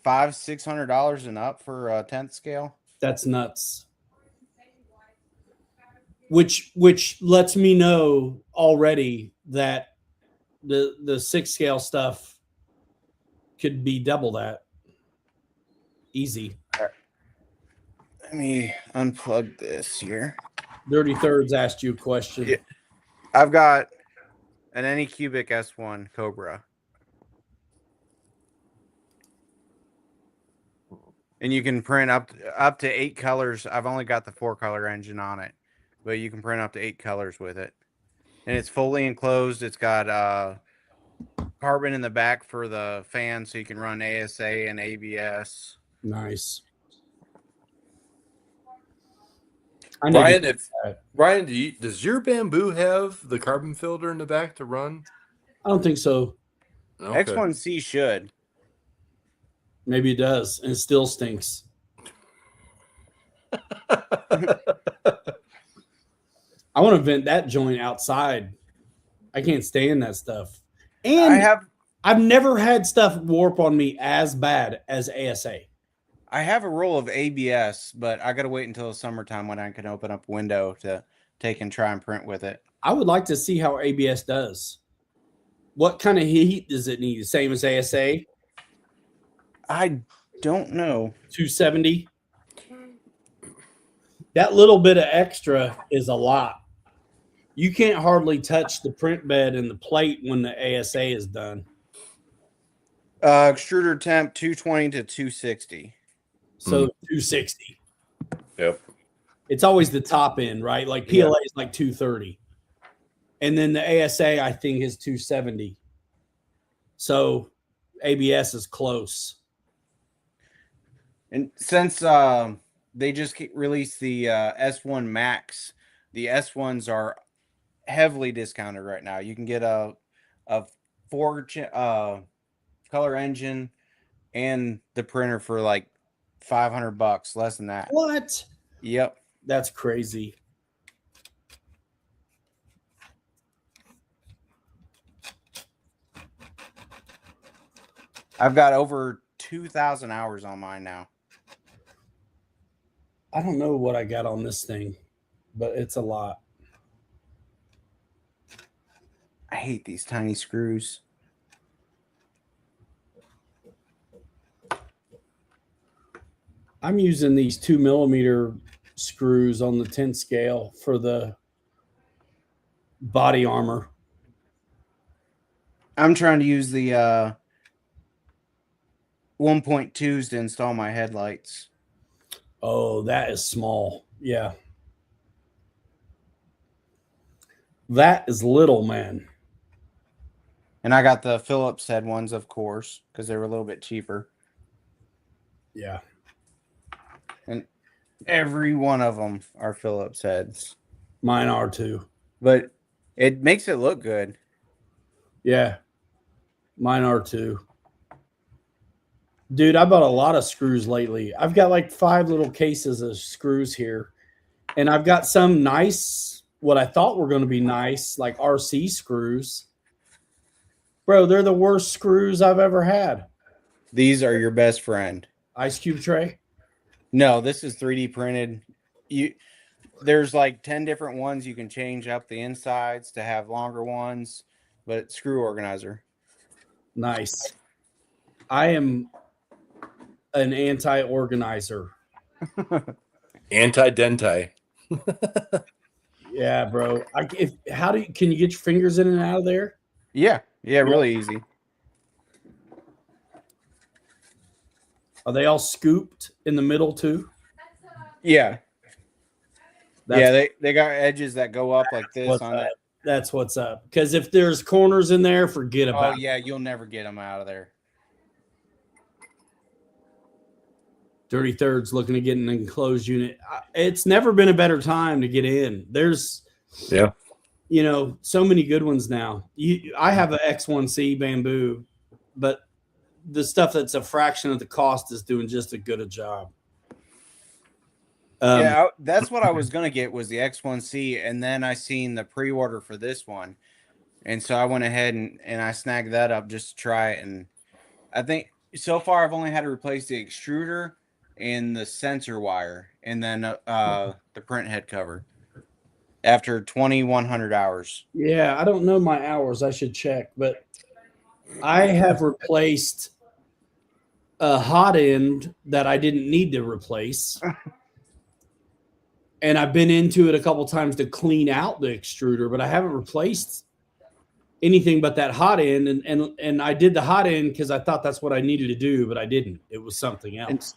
$500-$600 and up for a 10th scale. That's nuts. Which lets me know already that the 6 scale stuff could be double that. Easy. Right. Let me unplug this here. Dirty Thirds asked you a question. Yeah. I've got an Anycubic S1 Cobra. And you can print up to 8 colors. I've only got the 4-color engine on it, but you can print up to 8 colors with it. And it's fully enclosed. It's got carbon in the back for the fan, so you can run ASA and ABS. Nice. Ryan, does your Bamboo have the carbon filter in the back to run? I don't think so. Okay. X1C should. Maybe it does, and it still stinks. I want to vent that joint outside. I can't stand that stuff. And I've never had stuff warp on me as bad as ASA. I have a roll of ABS, but I got to wait until the summertime when I can open up a window to take and try and print with it. I would like to see how ABS does. What kind of heat does it need? The same as ASA? I don't know. 270? That little bit of extra is a lot. You can't hardly touch the print bed and the plate when the ASA is done. Extruder temp 220 to 260. So 260. Yep. It's always the top end, right? Like PLA is like 230. And then the ASA, I think, is 270. So ABS is close. And since they just released the S1 Max, the S1s are heavily discounted right now. You can get a 4-color engine and the printer for like $500, less than that. What? Yep. That's crazy. I've got over 2,000 hours on mine now. I don't know what I got on this thing, but it's a lot. I hate these tiny screws. I'm using these 2mm screws on the 10 scale for the body armor. I'm trying to use the 1.2s to install my headlights. Oh, that is small. Yeah. That is little, man. And I got the Phillips head ones, of course, because they were a little bit cheaper. Yeah. And every one of them are Phillips heads. Mine are too. But it makes it look good. Yeah. Mine are too. Dude, I bought a lot of screws lately. I've got like 5 little cases of screws here. And I've got some nice, what I thought were going to be nice, like RC screws. Bro, they're the worst screws I've ever had. These are your best friend. Ice cube tray? No, this is 3D printed. There's like 10 different ones you can change up the insides to have longer ones, but screw organizer. Nice. I am an anti-organizer. Anti-denti. Yeah, bro. Can you get your fingers in and out of there? Yeah, really easy. Are they all scooped in the middle too? Yeah. They got edges that go up like this on it. That's what's up. Because if there's corners in there, forget about it. Oh, yeah, you'll never get them out of there. Dirty Thirds looking to get an enclosed unit. It's never been a better time to get in. There's, so many good ones now. I have an X1C Bamboo, but the stuff that's a fraction of the cost is doing just as good a job. That's what I was going to get was the X1C, and then I seen the pre-order for this one. And so I went ahead and I snagged that up just to try it. And I think so far I've only had to replace the extruder and the sensor wire and then the print head cover after 2,100 hours. Yeah, I don't know my hours. I should check, but I have replaced a hot end that I didn't need to replace. And I've been into it a couple times to clean out the extruder, but I haven't replaced anything but that hot end. And I did the hot end because I thought that's what I needed to do, but I didn't. It was something else.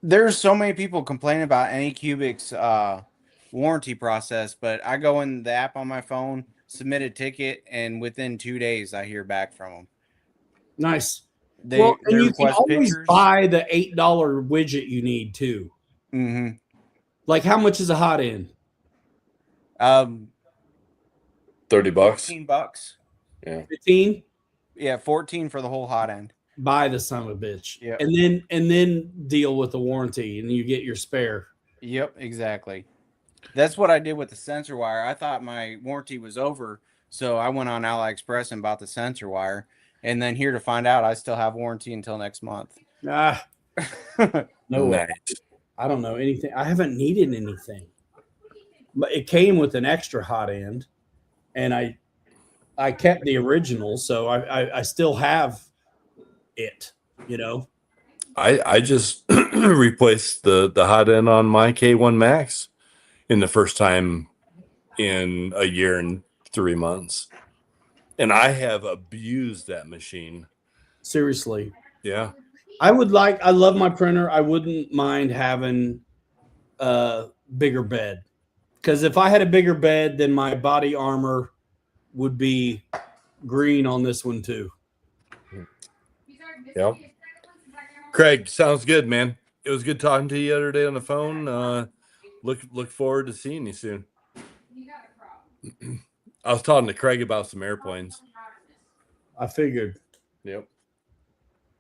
There's so many people complaining about Anycubic's warranty process, but I go in the app on my phone, submit a ticket, and within 2 days I hear back from them. Nice. They Well, and you can request always pictures. buy the $8 widget you need too. Mm-hmm. Like, how much is a hot end? 30 bucks. $14. Yeah. 15? Yeah, 14 for the whole hot end. Buy the son of a bitch. Yeah. And then deal with the warranty and you get your spare. Yep, exactly. That's what I did with the sensor wire. I thought my warranty was over, so I went on AliExpress and bought the sensor wire. And then here to find out I still have warranty until next month. Ah, no way. Nice. I don't know anything. I haven't needed anything. But it came with an extra hot end, and I kept the original, so I still have it, you know. I just replaced the hot end on my K1 Max in the first time in a year and 3 months. And I have abused that machine. Seriously. Yeah. I love my printer. I wouldn't mind having a bigger bed. Because if I had a bigger bed, then my body armor would be green on this one too. Yep. Craig, sounds good, man. It was good talking to you the other day on the phone. Look forward to seeing you soon. I was talking to Craig about some airplanes. I figured. Yep.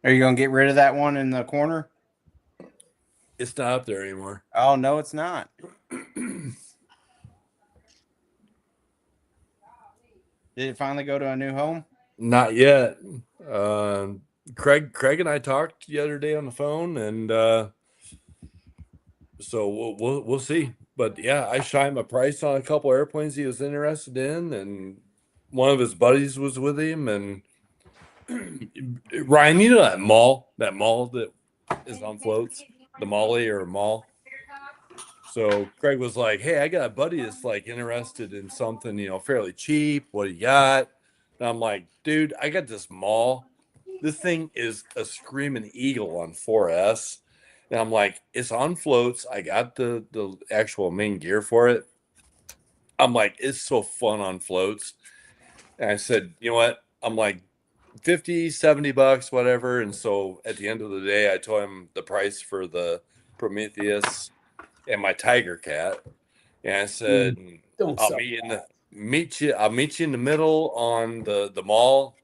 Are you going to get rid of that one in the corner? It's not up there anymore. Oh, no, it's not. Did it finally go to a new home? Not yet. Craig and I talked the other day on the phone, and so we'll see. But yeah, I shined my price on a couple airplanes he was interested in, and one of his buddies was with him. And Ryan, you know that mall that is on floats, the Molly or mall. So Craig was like, "Hey, I got a buddy that's like interested in something, fairly cheap. What do you got?" And I'm like, "Dude, I got this mall. This thing is a screaming eagle on 4S." And I'm like, "It's on floats. I got the actual main gear for it." I'm like, "It's so fun on floats." And I said, "You know what?" I'm like, 50, 70 bucks, whatever. And so at the end of the day, I told him the price for the Prometheus and my Tiger Cat. And I said, Don't I'll sell meet you in the middle on the mall.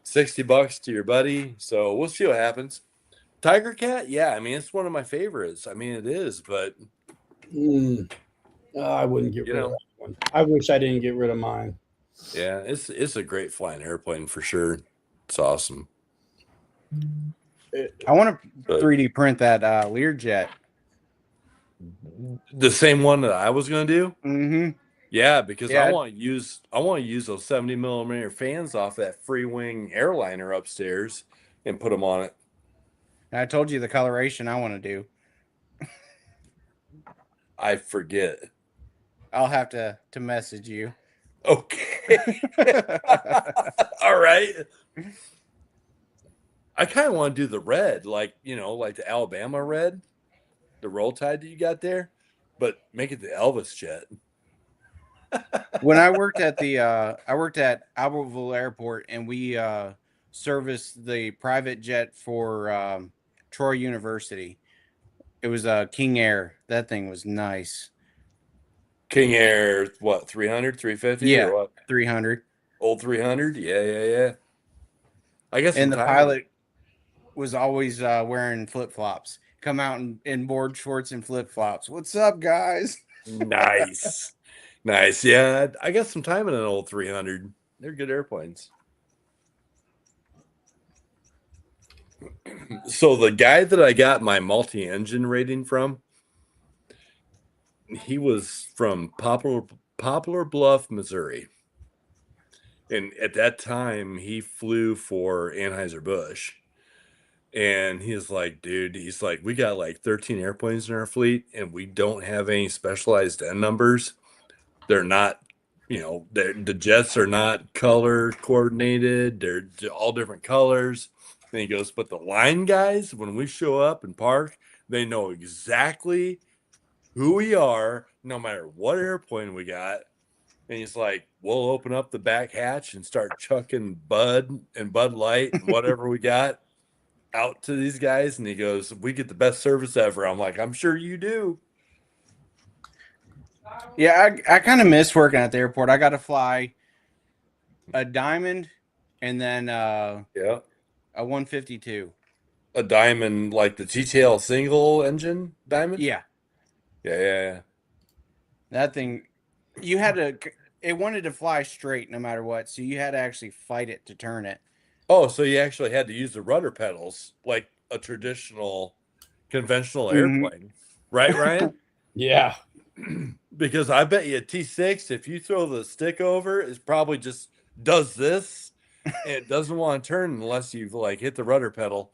60 bucks to your buddy. So we'll see what happens. Tiger Cat, yeah, I mean, it's one of my favorites. I mean, it is, but I wouldn't get rid of that one. I wish I didn't get rid of mine. Yeah, it's a great flying airplane for sure. It's awesome. I want to 3D print that Learjet. The same one that I was gonna do. Mm-hmm. Yeah, because Yeah. I want to use those 70 millimeter fans off that free wing airliner upstairs and put them on it. I told you the coloration I want to do. I forget. I'll have to message you. Okay. All right. I kind of want to do the red, like the Alabama red, the roll tide that you got there, but make it the Elvis jet. When I worked at Albertville Airport, and we serviced the private jet for Troy University. It was a King Air. That thing was nice. King Air, what, 300, 350? Yeah, or what? 300. Old 300? Yeah. I guess. And the pilot was always wearing flip-flops. Come out in board shorts and flip-flops. What's up, guys? Nice. Yeah, I got some time in an old 300. They're good airplanes. So the guy that I got my multi-engine rating from, he was from Poplar Bluff, Missouri. And at that time, he flew for Anheuser-Busch. And he's like, dude, we got like 13 airplanes in our fleet, and we don't have any specialized end numbers. They're not, the jets are not color coordinated. They're all different colors. And he goes, but the line guys, when we show up and park, They know exactly who we are, no matter what airplane we got. And he's like, we'll open up the back hatch and start chucking Bud and Bud Light and whatever we got out to these guys. And he goes, we get the best service ever. I'm like, I'm sure you do. Yeah, I kind of miss working at the airport. I got to fly a Diamond and then Yeah. a 152. A Diamond, like the TTL single engine Diamond? Yeah, Yeah. that thing, you had to, it wanted to fly straight no matter what. So you had to actually fight it to turn it. Oh, so you actually had to use the rudder pedals like a traditional conventional Mhm. airplane. Right, Ryan? Yeah. Because I bet you a T6, if you throw the stick over, it probably just does this and it doesn't want to turn unless you've like hit the rudder pedal.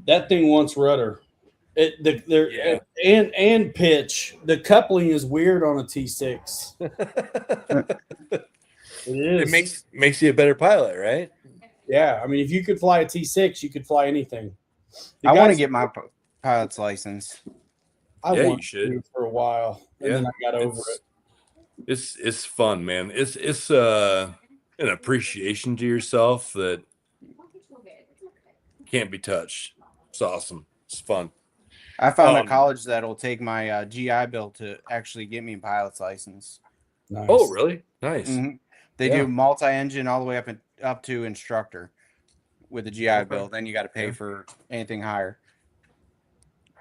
That thing wants rudder. Yeah. And pitch. The coupling is weird on a T6. It is. It makes you a better pilot, right? Yeah. I mean, if you could fly a T6, you could fly anything. I want to get my pilot's license. I Yeah, wanted you should. to for a while, and then I got over it. It's fun, man. It's an appreciation to yourself that can't be touched. It's awesome. It's fun. I found a college that'll take my GI Bill to actually get me a pilot's license. Nice. Oh, really? Nice. Mm-hmm. They do multi-engine all the way up to instructor with the GI Bill. Then you got to pay for anything higher.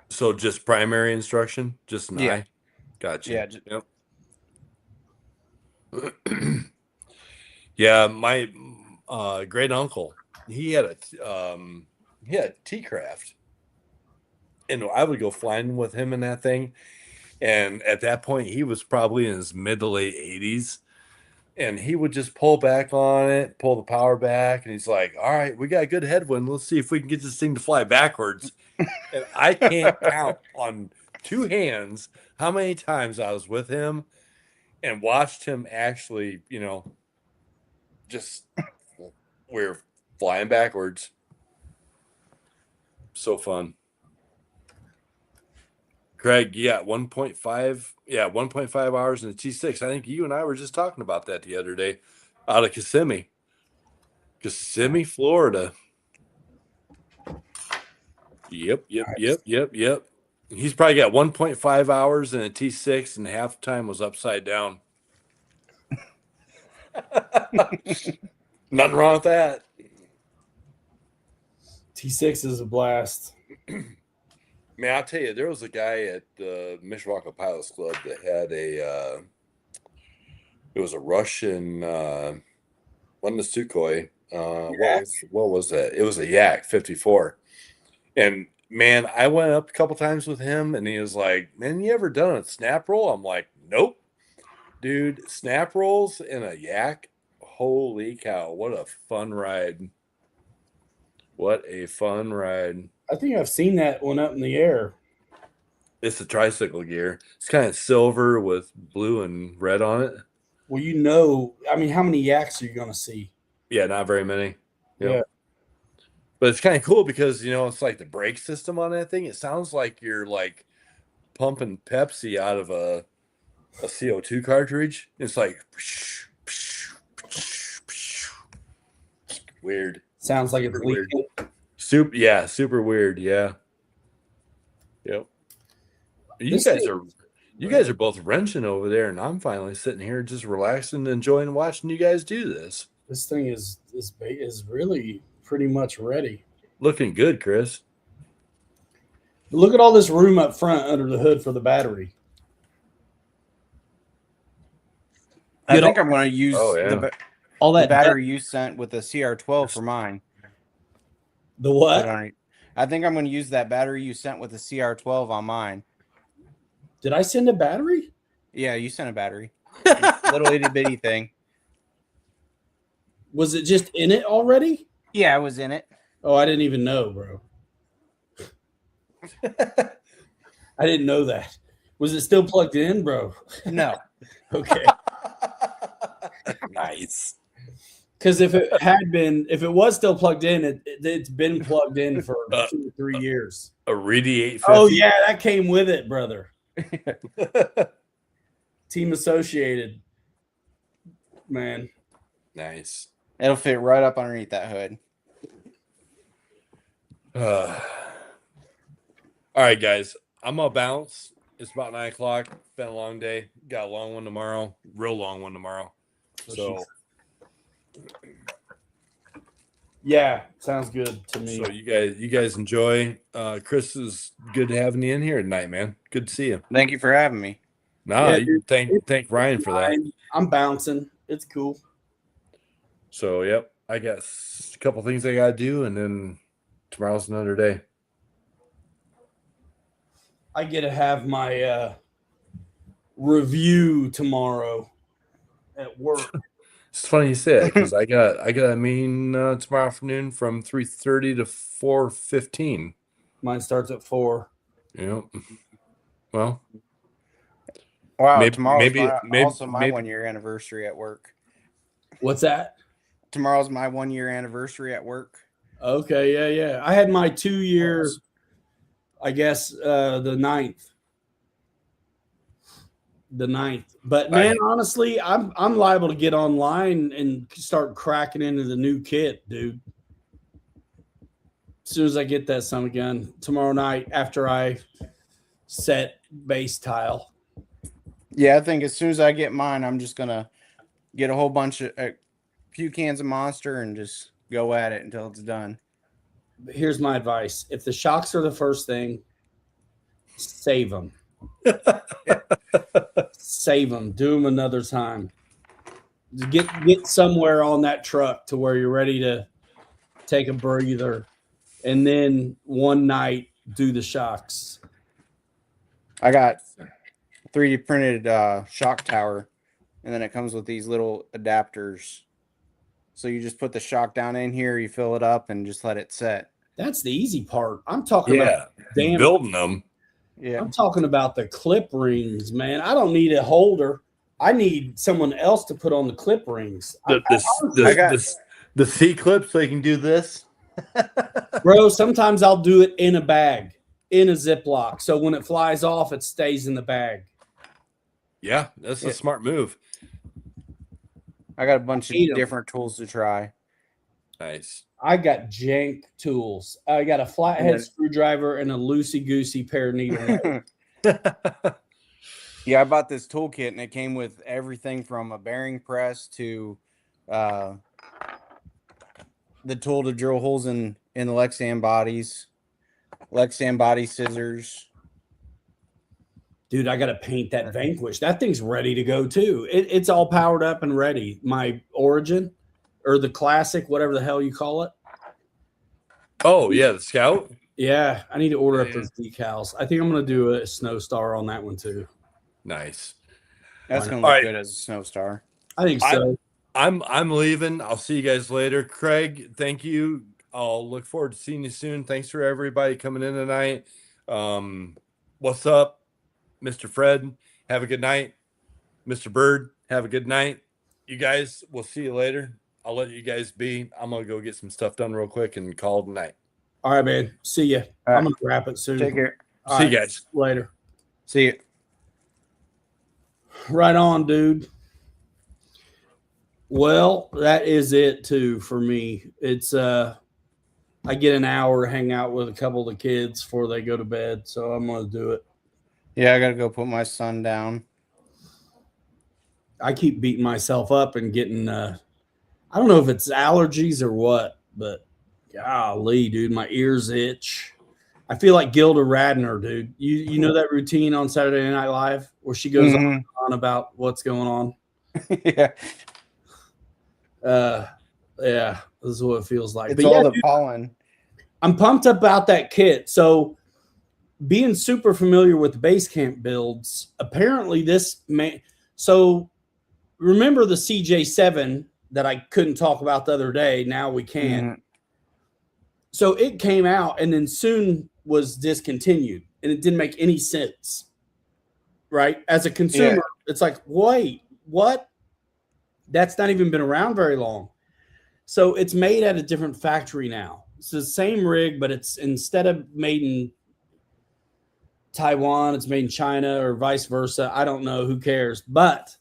So just primary instruction, just an Yeah. eye. Gotcha. Yeah. Yep. Yeah, my great uncle, he had a T-craft, and I would go flying with him in that thing. And at that point, he was probably in his mid to late 80s, and he would just pull back on it, pull the power back, and he's like, "All right, we got a good headwind. Let's see if we can get this thing to fly backwards." And I can't count on two hands how many times I was with him and watched him actually, just we're flying backwards. So fun. Craig, you got 1.5 hours in the T6. I think you and I were just talking about that the other day out of Kissimmee, Florida. Yep. He's probably got 1.5 hours in a T6 and half the time was upside down. Nothing wrong with that. T6 is a blast. Man, I'll tell you, there was a guy at the Mishawaka Pilots Club that had it was a Russian, wasn't a Sukhoi. What was that? It was a Yak 54. And man, I went up a couple times with him and he was like, "Man, you ever done a snap roll?" I'm like, "Nope." Dude, snap rolls in a Yak, holy cow, what a fun ride. What a fun ride. I think I've seen that one up in the air. It's a tricycle gear. It's kind of silver with blue and red on it. Well, I mean, how many Yaks are you going to see? Yeah, not very many. Yep. Yeah. But it's kind of cool because, it's like the brake system on that thing. It sounds like you're like pumping Pepsi out of a CO2 cartridge. It's like weird. Sounds like it's Weird. leaking. Super weird. Yeah. Yep. You guys are both wrenching over there, and I'm finally sitting here just relaxing, enjoying watching you guys do this. This thing is really pretty much ready. Looking good, Chris. Look at all this room up front under the hood for the battery. I think I'm going to use all that the battery you sent with the CR12 for mine. The what? I think I'm going to use that battery you sent with the CR12 on mine. Did I send a battery? Yeah, you sent a battery. Little itty bitty thing. Was it just in it already? Yeah, it was in it. Oh, I didn't even know, bro. I didn't know that. Was it still plugged in, bro? No. Okay. Nice. Because if it was still plugged in, it's been plugged in for 2 or 3 years. A Reedy 850. Oh yeah, that came with it, brother. Team Associated, man. Nice. It'll fit right up underneath that hood. All right, guys. I'm gonna bounce. It's about 9 o'clock. Been a long day. Got a long one tomorrow. Real long one tomorrow. So yeah, sounds good to me. So you guys enjoy. Chris, is good having you in here tonight, man. Good to see you. Thank you for having me. Nah, thank Ryan for that. I'm bouncing. It's cool. So yep, I got a couple things I gotta do, and then tomorrow's another day. I get to have my review tomorrow at work. It's funny you say that because I got a meeting tomorrow afternoon from 3:30 to 4:15. Mine starts at 4. Yep. Well, Wow, maybe, tomorrow's maybe, also my 1-year anniversary at work. What's that? Tomorrow's my 1-year anniversary at work. Okay, yeah. I had my 2-year, I guess, the 9th. The 9th. But man, honestly, I'm liable to get online and start cracking into the new kit, dude. As soon as I get that son gun tomorrow night after I set base tile. Yeah, I think as soon as I get mine, I'm just gonna get a whole bunch of a few cans of Monster and just go at it until it's done. Here's my advice: if the shocks are the first thing, save them. Save them. Do them another time. Get somewhere on that truck to where you're ready to take a breather, and then one night do the shocks. I got 3D printed shock tower, and then it comes with these little adapters. So you just put the shock down in here, you fill it up, and just let it set. That's the easy part. I'm talking about building them. Yeah, I'm talking about the clip rings, man. I don't need a holder. I need someone else to put on the clip rings. The C clip so you can do this. Bro, sometimes I'll do it in a bag, in a Ziploc. So when it flies off, it stays in the bag. Yeah, that's a smart move. I got a bunch of different tools to try. Nice. I got jank tools. I got a flathead screwdriver and a loosey-goosey pair of needles. Yeah, I bought this toolkit, and it came with everything from a bearing press to the tool to drill holes in the Lexan bodies, Lexan body scissors. Dude, I got to paint that Vanquish. That thing's ready to go, too. It's all powered up and ready. My Origin or the Classic, whatever the hell you call it. Oh, yeah, the Scout? Yeah, I need to order up those decals. I think I'm going to do a Snow Star on that one, too. Nice. That's going to look good as a Snow Star. I think so. I'm leaving. I'll see you guys later. Craig, thank you. I'll look forward to seeing you soon. Thanks for everybody coming in tonight. What's up, Mr. Fred? Have a good night. Mr. Bird, have a good night. You guys, we'll see you later. I'll let you guys be. I'm going to go get some stuff done real quick and call it a night. All right, man. See ya. Right. I'm going to wrap it soon. Take care. See you guys. Later. See you. Right on, dude. Well, that is it too for me. It's I get an hour to hang out with a couple of the kids before they go to bed, so I'm gonna do it. Yeah, I gotta go put my son down. I keep beating myself up and getting I don't know if it's allergies or what, but golly, dude, my ears itch. I feel like Gilda Radner, dude. You know that routine on Saturday Night Live where she goes on about what's going on? Yeah. Yeah, this is what it feels like. It's all the pollen. I'm pumped about that kit. So being super familiar with the base camp builds, apparently so remember the CJ7 that I couldn't talk about the other day. Now we can. So it came out and then soon was discontinued, and it didn't make any sense. Right? As a consumer, it's like, wait, what? That's not even been around very long. So it's made at a different factory now. It's the same rig, but it's instead of made in Taiwan, it's made in China or vice versa. I don't know. Who cares? But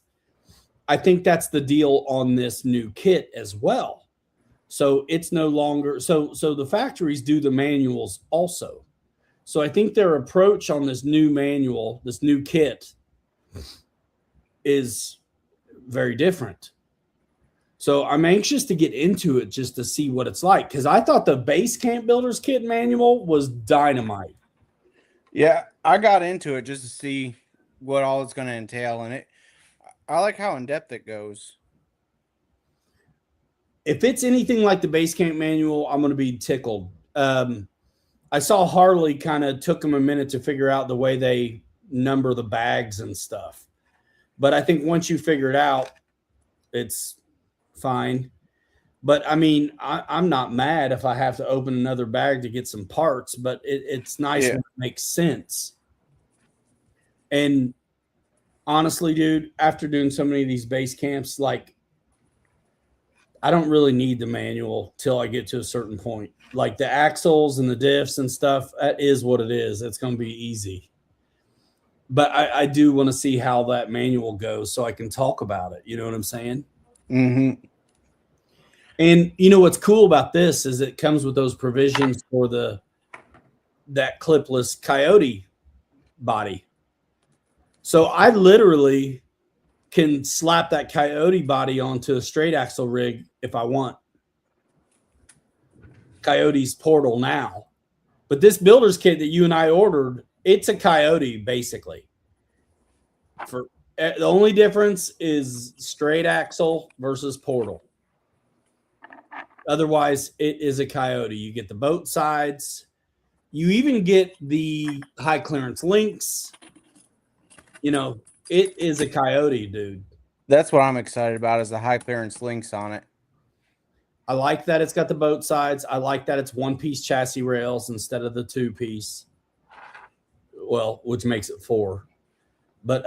I think that's the deal on this new kit as well. So it's no longer so the factories do the manuals also. So I think their approach on this new manual, this new kit, is very different. So I'm anxious to get into it just to see what it's like, because I thought the base camp builders kit manual was dynamite. Yeah, I got into it just to see what all it's going to entail, and I like how in depth it goes. If it's anything like the base camp manual, I'm going to be tickled. I saw Harley kind of took them a minute to figure out the way they number the bags and stuff. But I think once you figure it out, it's fine. But I mean, I'm not mad if I have to open another bag to get some parts, but it's nice when it makes sense. And honestly, dude, after doing so many of these base camps, like, I don't really need the manual till I get to a certain point. Like the axles and the diffs and stuff, that is what it is. It's going to be easy. But I do want to see how that manual goes so I can talk about it. You know what I'm saying? Mm-hmm. And you know what's cool about this is it comes with those provisions for that clipless Coyote body. So I literally can slap that Coyote body onto a straight axle rig if I want. Coyote's portal now. But this builder's kit that you and I ordered, it's a Coyote basically. For the only difference is straight axle versus portal. Otherwise, it is a Coyote. You get the boat sides. You even get the high clearance links. You know, it is a Coyote, dude. That's what I'm excited about, is the high clearance links on it. I like that it's got the boat sides. I like that it's one-piece chassis rails instead of the two-piece. Well, which makes it 4. But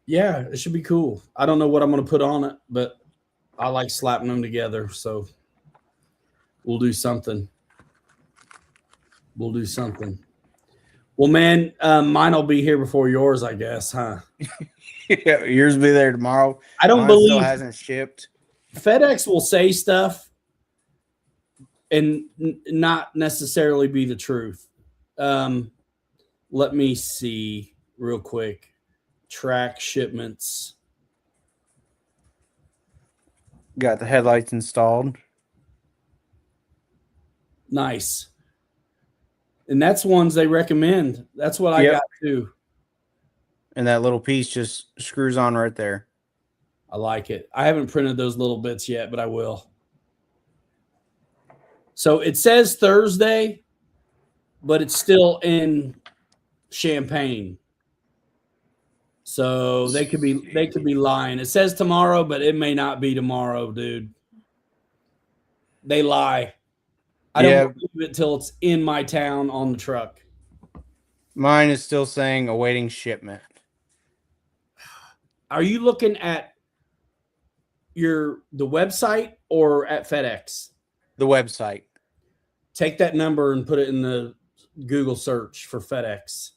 yeah, it should be cool. I don't know what I'm going to put on it, but I like slapping them together. So we'll do something. We'll do something. Well, man, mine will be here before yours, I guess, huh? Yeah, yours will be there tomorrow. I don't Mine believe still hasn't shipped. FedEx will say stuff and not necessarily be the truth. Let me see real quick. Track shipments. Got the headlights installed. Nice. And that's ones they recommend. That's what I got too. And that little piece just screws on right there. I like it. I haven't printed those little bits yet, but I will. So it says Thursday, but it's still in Champaign. So they could be lying. It says tomorrow, but it may not be tomorrow, dude. They lie. I don't believe it till it's in my town on the truck. Mine is still saying awaiting shipment. Are you looking at the website or at FedEx? The website. Take that number and put it in the Google search for FedEx.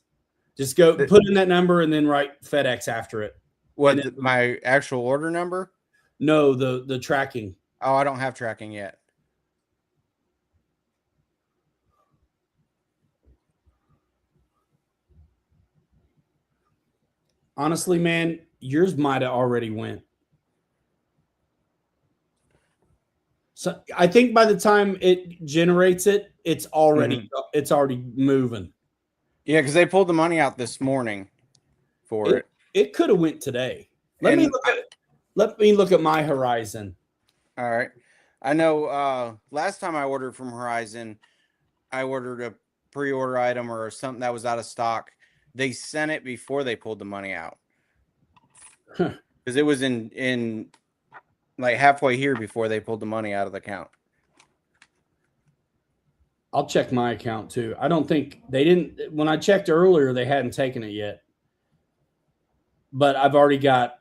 Just go put in that number and then write FedEx after it. What, my actual order number? No, the tracking. Oh, I don't have tracking yet. Honestly, man, yours might have already went. So I think by the time it generates it, it's already moving. Yeah, because they pulled the money out this morning for it. It could have went today. Let me look at my Horizon. All right. I know last time I ordered from Horizon, I ordered a pre-order item or something that was out of stock. They sent it before they pulled the money out. Because it was in like halfway here before they pulled the money out of the account. I'll check my account too. I don't think they didn't. When I checked earlier, they hadn't taken it yet. But I've already got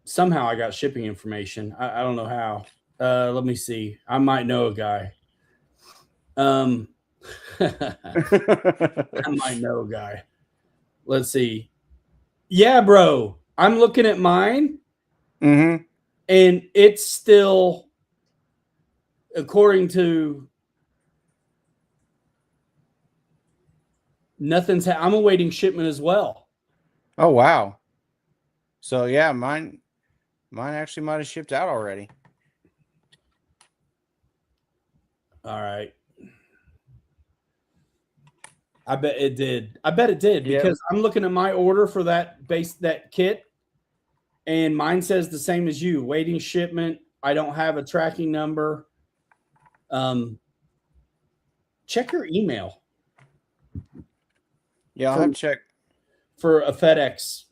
somehow I got shipping information. I don't know how. Let me see. I might know a guy. I might know a guy. Let's see. Yeah, bro. I'm looking at mine, Mm-hmm. and it's still, according to nothing's. I'm awaiting shipment as well. Oh wow. So yeah, mine actually might have shipped out already. All right. I bet it did. I bet it did because I'm looking at my order for that kit, and mine says the same as you. Waiting shipment. I don't have a tracking number. Check your email. Yeah, I'll have to check for a FedEx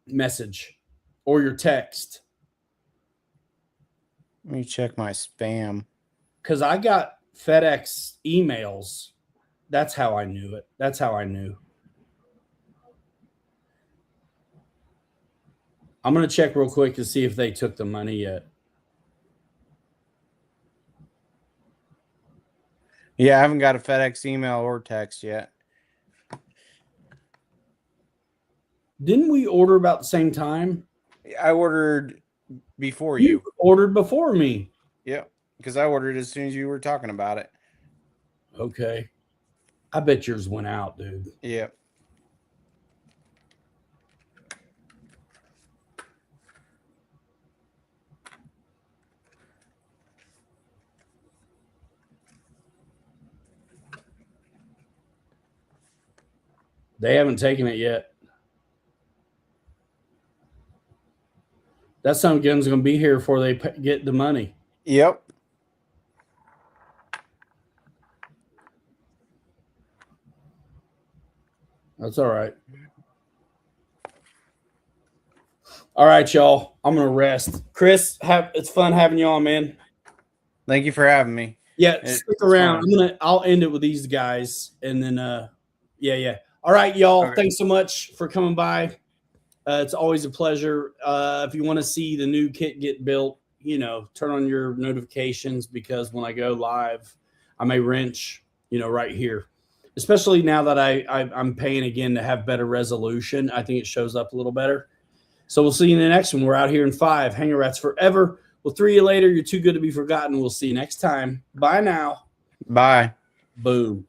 message or your text. Let me check my spam. Because I got FedEx emails. That's how I knew it. That's how I knew. I'm going to check real quick to see if they took the money yet. Yeah, I haven't got a FedEx email or text yet. Didn't we order about the same time? I ordered before you. You ordered before me. Yep, because I ordered as soon as you were talking about it. Okay. I bet yours went out, dude. Yep. They haven't taken it yet. That son of a gun's going to be here before they get the money. Yep. That's all right. All right, y'all. I'm going to rest. Chris, it's fun having you on, man. Thank you for having me. Yeah, stick around. I'll end it with these guys, and then yeah. All right, y'all. Okay. Thanks so much for coming by. It's always a pleasure. If you want to see the new kit get built, turn on your notifications, because when I go live, I may wrench, right here. Especially now that I'm paying again to have better resolution. I think it shows up a little better. So we'll see you in the next one. We're out here in 5. Hanger Rats forever. We'll 3 you later. You're too good to be forgotten. We'll see you next time. Bye now. Bye. Boom.